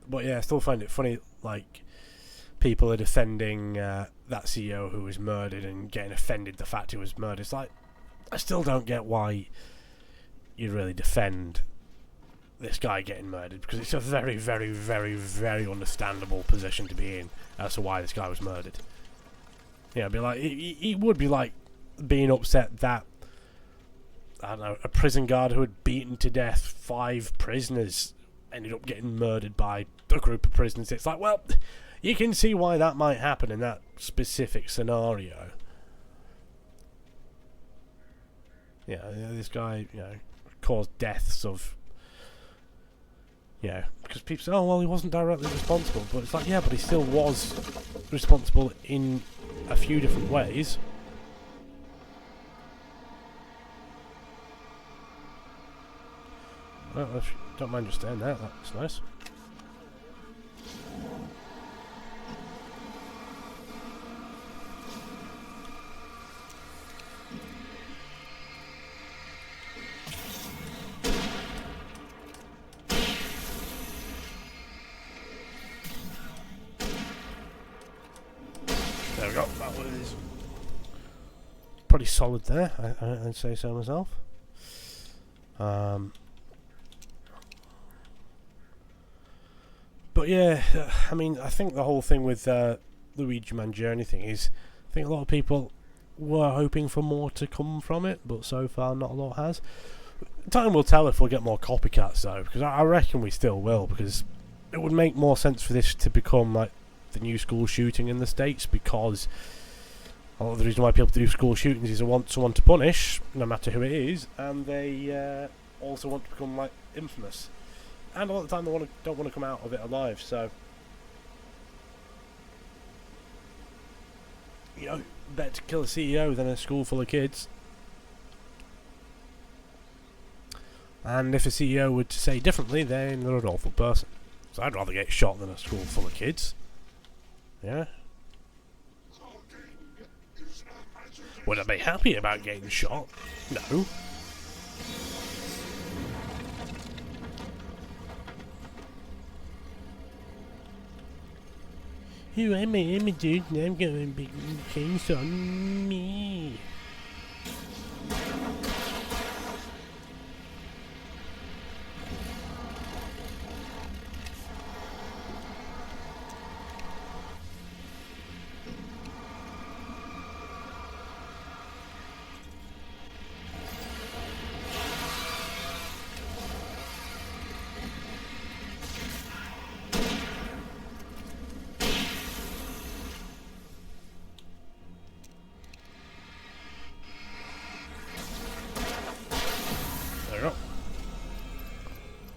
[SPEAKER 1] But yeah, I still find it funny, like, people are defending that CEO who was murdered and getting offended the fact he was murdered. It's like, I still don't get why you'd really defend this guy getting murdered, because it's a very, very, very, very understandable position to be in as to why this guy was murdered. Yeah, it'd be like, it would be like being upset that, I don't know, a prison guard who had beaten to death 5 prisoners ended up getting murdered by a group of prisoners. It's like, well, you can see why that might happen in that specific scenario. Yeah, this guy, you know, caused deaths of, you know, because people say, oh, well, he wasn't directly responsible. But it's like, yeah, but he still was responsible in a few different ways. Well, if you don't mind just staying there, that's nice. There we go, that was pretty solid there, I'd say so myself. But yeah, I mean, I think the whole thing with Luigi Mangione thing is, I think a lot of people were hoping for more to come from it, but so far not a lot has. Time will tell if we'll get more copycats though, because I reckon we still will, because it would make more sense for this to become like the new school shooting in the States, because a lot of the reason why people do school shootings is they want someone to punish, no matter who it is, and they also want to become like infamous. And a lot of the time they don't want to come out of it alive, so, you know, better to kill a CEO than a school full of kids. And if a CEO were to say differently, then they're an awful person. So I'd rather get shot than a school full of kids. Yeah. Would I be happy about getting shot? No. Who am I? I'm a dude and I'm going to be kings on me.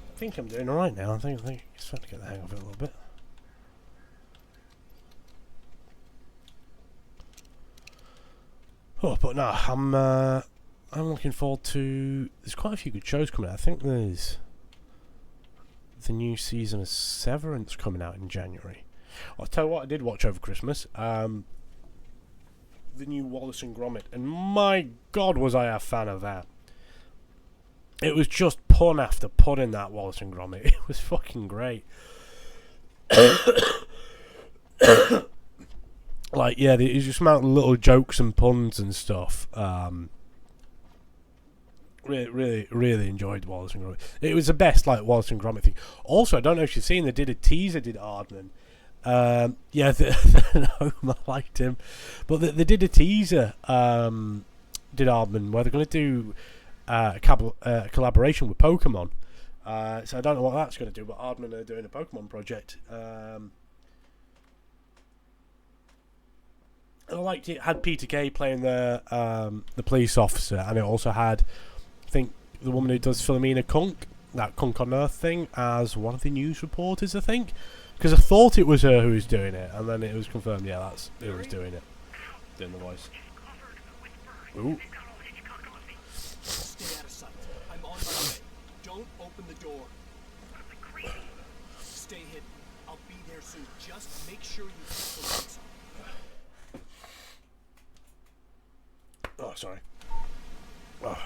[SPEAKER 1] I think I'm doing alright now. I think it's starting to get the hang of it a little bit. Oh, but no, I'm looking forward to. There's quite a few good shows coming out. I think there's the new season of Severance coming out in January. I'll tell you what I did watch over Christmas. The new Wallace and Gromit, and my God, was I a fan of that. It was just pun after pun in that Wallace and Gromit. It was fucking great. Like, yeah, there's just amount of little jokes and puns and stuff. Really enjoyed Wallace and Gromit. It was the best, like, Wallace and Gromit thing. Also, I don't know if you've seen, they did a teaser, did Aardman. Yeah, no, I liked him. But they did a teaser, did Aardman, where they're going to do collaboration with Pokemon. So I don't know what that's going to do, but Aardman are doing a Pokemon project. I liked it. It had Peter Kay playing the police officer, and it also had, I think, the woman who does Philomena Kunk, that Kunk on Earth thing, as one of the news reporters, I think. Because I thought it was her who was doing it, and then it was confirmed, yeah, that's who was doing it. Doing the voice. Ooh.
[SPEAKER 7] Stay out of sight. I'm on my way. Don't open the door. Stay hidden. I'll be there soon. Just make sure you keep the lights on.
[SPEAKER 1] sorry. Oh,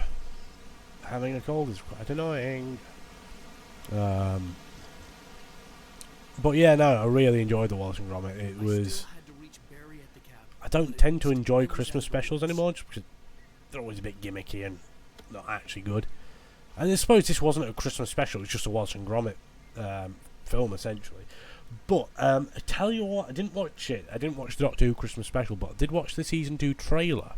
[SPEAKER 1] having a cold is quite annoying. But yeah, no, I really enjoyed the Wallace and Gromit. It was. I don't tend to enjoy Christmas specials anymore, just because they're always a bit gimmicky and not actually good. And I suppose this wasn't a Christmas special; it was just a Wallace and Gromit film, essentially. But I tell you what, I didn't watch it. I didn't watch the Doctor Who Christmas special, but I did watch the season 2 trailer.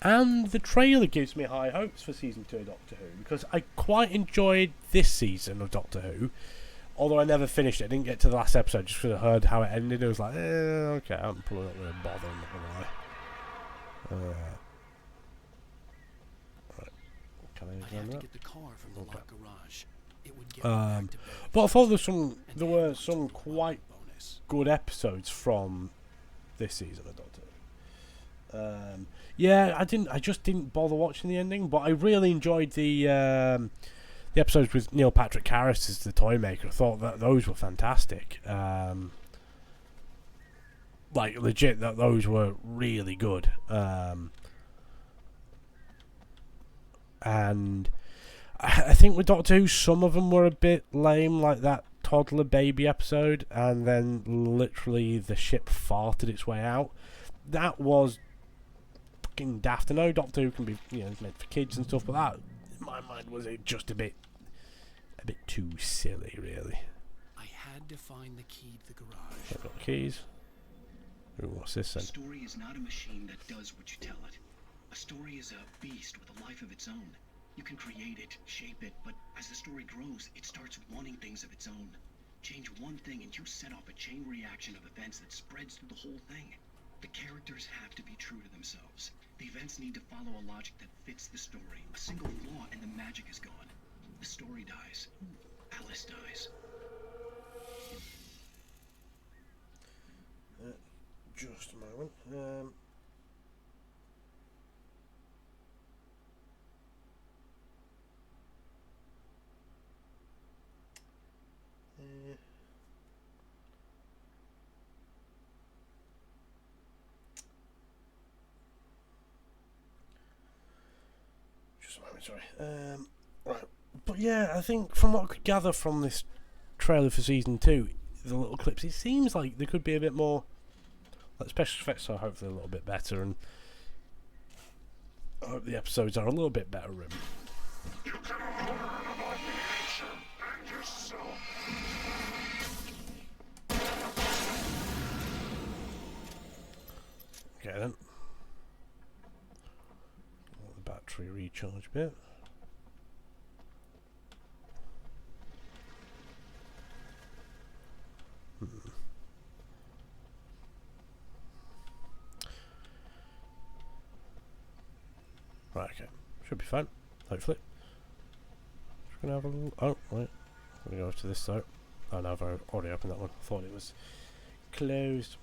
[SPEAKER 1] And the trailer gives me high hopes for season 2 of Doctor Who, because I quite enjoyed this season of Doctor Who. Although I never finished it, I didn't get to the last episode just because I heard how it ended. It was like, okay, I'm probably not going to bother, I'm not going to lie. Right. Can I have to get the car from the lock garage. It would get but I thought there were some quite good episodes from this season of Doctor Who. Yeah, I just didn't bother watching the ending, but I really enjoyed the episodes with Neil Patrick Harris as the toy maker. I thought that those were fantastic. Like legit, that those were really good. And I think with Doctor Who, some of them were a bit lame, like that toddler baby episode, and then literally the ship farted its way out. That was fucking daft. I know Doctor Who can be, made for kids and stuff, but that, in my mind, was it just a bit too silly, really.
[SPEAKER 7] I had to find the key to the garage.
[SPEAKER 1] I've got keys. Ooh, what's this then?
[SPEAKER 4] A story is not a machine that does what you tell it. A story is a beast with a life of its own. You can create it, shape it, but as the story grows, it starts wanting things of its own. Change one thing and you set off a chain reaction of events that spreads through the whole thing. The characters have to be true to themselves. The events need to follow a logic that fits the story. A single flaw and the magic is gone. The story dies. Alice dies.
[SPEAKER 1] Just a moment. Just a moment, sorry. Right. But yeah, I think from what I could gather from this trailer for season 2, the little clips, it seems like there could be a bit more. Like special effects are hopefully a little bit better, and I hope the episodes are a little bit better written. Okay then. The battery recharge bit. Right, okay. Should be fine. Hopefully. Just gonna have a little. Oh, right. I'm gonna go to this though. Oh no, I've already opened that one. I thought it was closed.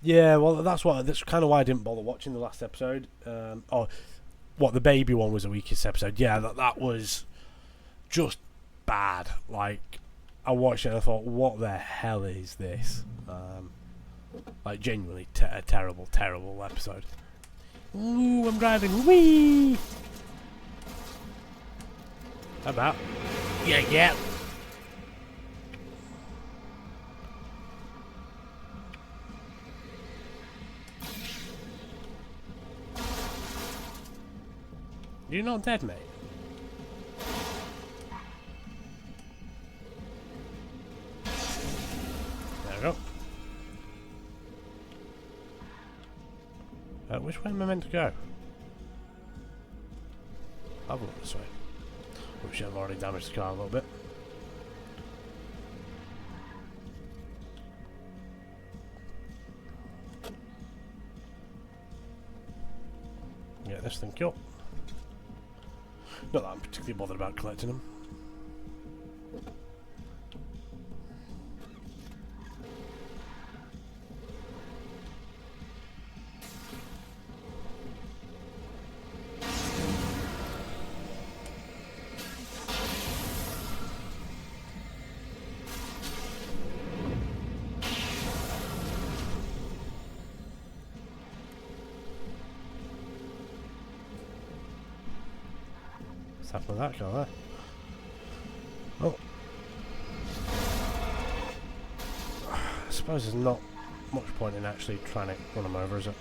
[SPEAKER 1] Yeah, well, that's kind of why I didn't bother watching the last episode. The baby one was the weakest episode. Yeah, that was just bad. Like, I watched it and I thought, what the hell is this? Like, genuinely a terrible, terrible episode. Ooh, I'm driving. Whee! How about? Yeah. You're not dead, mate. There we go. Which way am I meant to go? I'll look this way. Which I've already damaged the car a little bit. Get this thing killed. Not that I'm particularly bothered about collecting them. What's happened with that car there? Oh. I suppose there's not much point in actually trying to run them over, is it?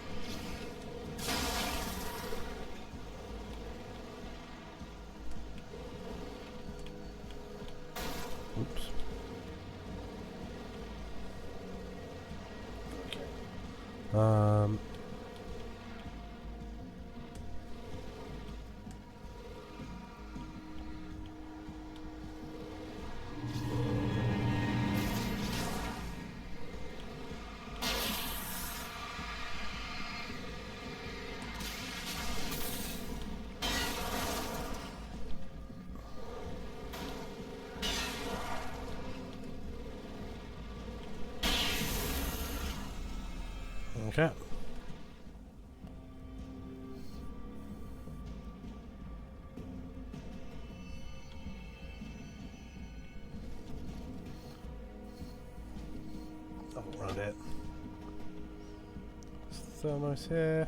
[SPEAKER 1] Oops. Okay. Oh, around it. Thermos here.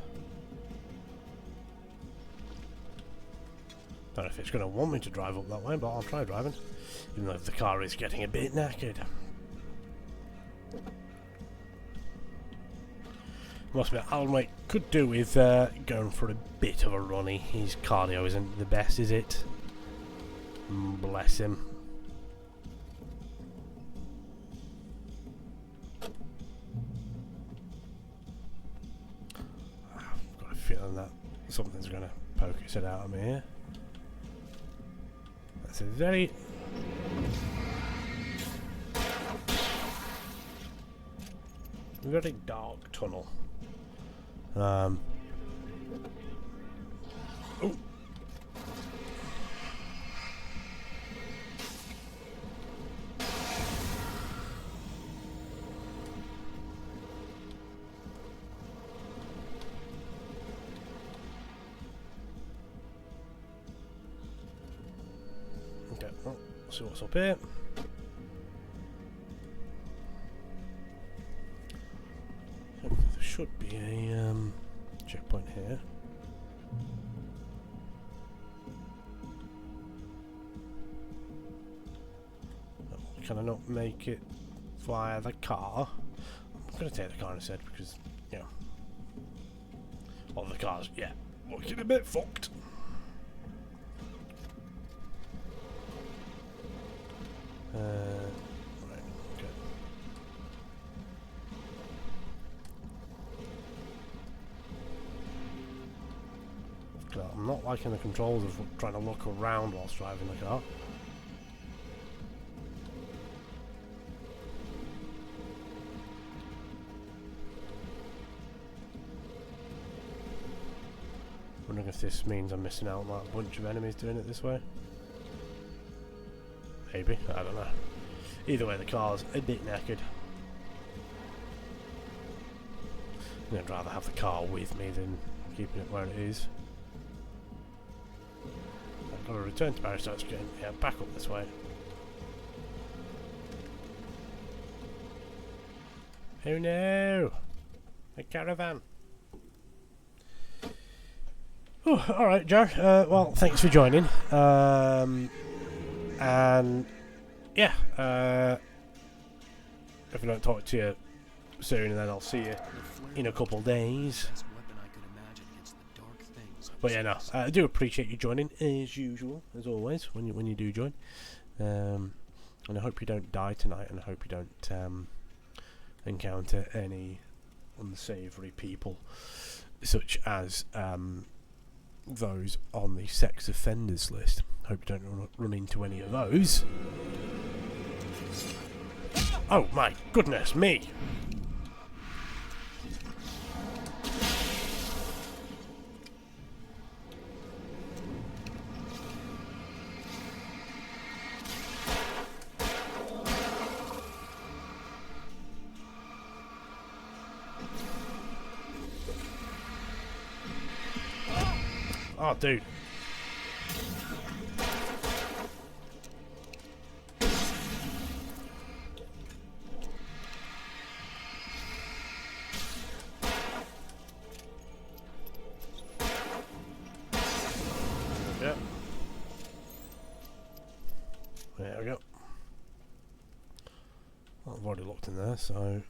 [SPEAKER 1] Don't know if it's going to want me to drive up that way, but I'll try driving. Even though the car is getting a bit knackered. Must admit, Alan Wake could do with going for a bit of a runny. His cardio isn't the best, is it? Bless him. I've got a feeling that something's going to poke its head out of me here. That's a very... very dark tunnel. Oh. Okay, well, let's see what's up here. There should be a checkpoint here. Oh, can I not make it via the car? I'm going to take the car instead because, you know, all the cars, yeah, looking a bit fucked. Right, okay. I'm not liking the controls of trying to look around whilst driving the car. Wondering if this means I'm missing out on that bunch of enemies doing it this way. Maybe, I don't know. Either way, the car's a bit knackered. I'd rather have the car with me than keeping it where it is. I've got to return to Barry Stokes again. Yeah, back up this way. Oh no! A caravan. Oh, alright, Joe. Well, thanks for joining. And yeah, if I don't talk to you soon, then I'll see you in a couple days. But yeah, no, I do appreciate you joining as usual, as always, when you do join. And I hope you don't die tonight, and I hope you don't encounter any unsavoury people, such as those on the sex offenders list. Hope you don't run into any of those. Oh my goodness me! Oh, dude. Yeah. There we go. Well, I've already looked in there, so...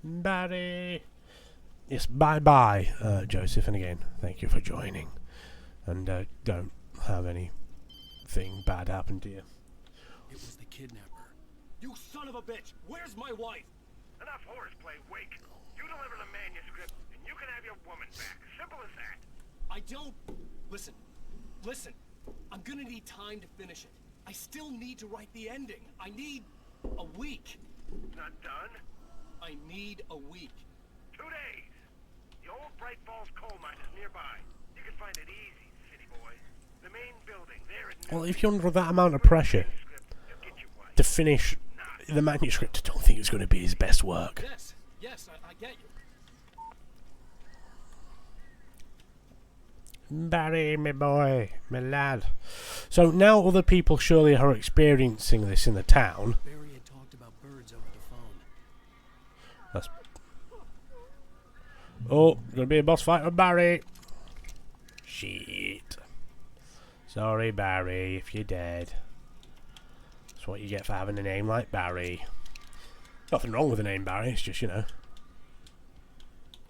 [SPEAKER 1] Barry! Yes, bye-bye, Joseph, and again, thank you for joining. And don't have anything bad happen to you.
[SPEAKER 7] It was the kidnapper.
[SPEAKER 12] You son of a bitch! Where's my wife?
[SPEAKER 3] Enough horseplay, Wake. You deliver the manuscript, and you can have your woman back. Simple as that.
[SPEAKER 12] I don't... Listen. Listen. I'm gonna need time to finish it. I still need to write the ending. I need a week.
[SPEAKER 3] Not done?
[SPEAKER 12] I need a week.
[SPEAKER 3] 2 days. The old Bright Falls coal mine is nearby. You can find it easy, city boy. The main building there at...
[SPEAKER 1] Well, if you're under that amount of pressure to finish the manuscript, I don't think it's going to be his best work.
[SPEAKER 12] Yes, I get you.
[SPEAKER 1] Barry, my boy, my lad. So now other people surely are experiencing this in the town.
[SPEAKER 7] Barry had talked about birds over the phone.
[SPEAKER 1] That's... Oh, gonna be a boss fight with Barry. Shit. Sorry, Barry, if you're dead. That's what you get for having a name like Barry. Nothing wrong with the name Barry, it's just, you know.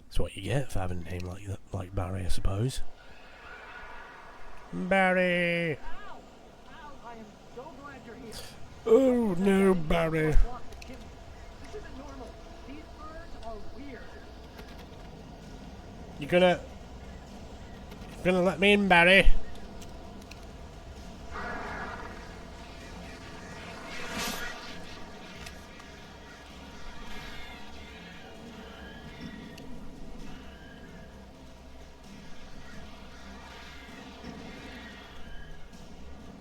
[SPEAKER 1] That's what you get for having a name like Barry, I suppose. Barry!
[SPEAKER 9] Ow, I am so glad you're here.
[SPEAKER 1] Oh no, Barry.
[SPEAKER 9] This isn't normal. These birds are weird.
[SPEAKER 1] You're gonna let me in, Barry?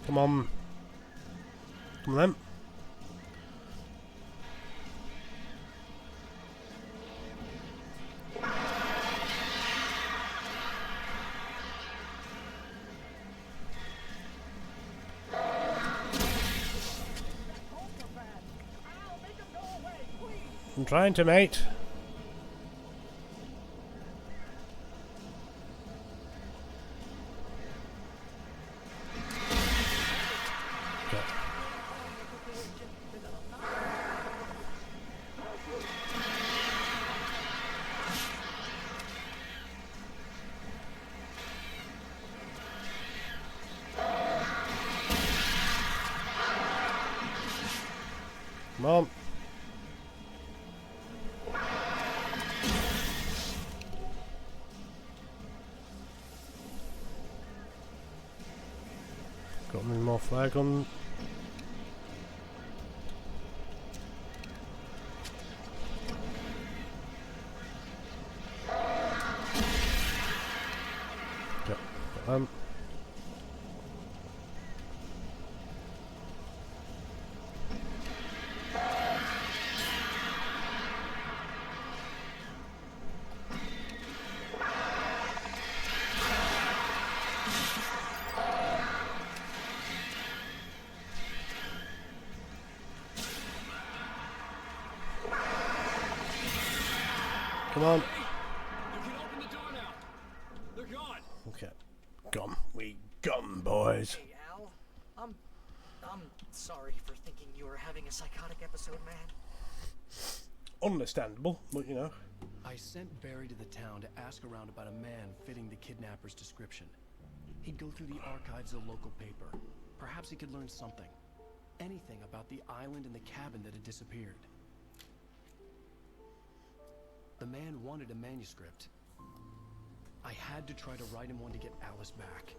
[SPEAKER 1] Come on. Come on then. I'm trying to, mate. Come on. Got any more flag on? Yep, got them. Come on.
[SPEAKER 12] You can open the door now. They're gone.
[SPEAKER 1] Okay. Gone. We gone, boys.
[SPEAKER 2] Hey, Al. I'm sorry for thinking you were having a psychotic episode, man.
[SPEAKER 1] Understandable, but you know.
[SPEAKER 7] I sent Barry to the town to ask around about a man fitting the kidnapper's description. He'd go through the archives of the local paper. Perhaps he could learn something. Anything about the island and the cabin that had disappeared. The man wanted a manuscript. I had to try to write him one to get Alice back.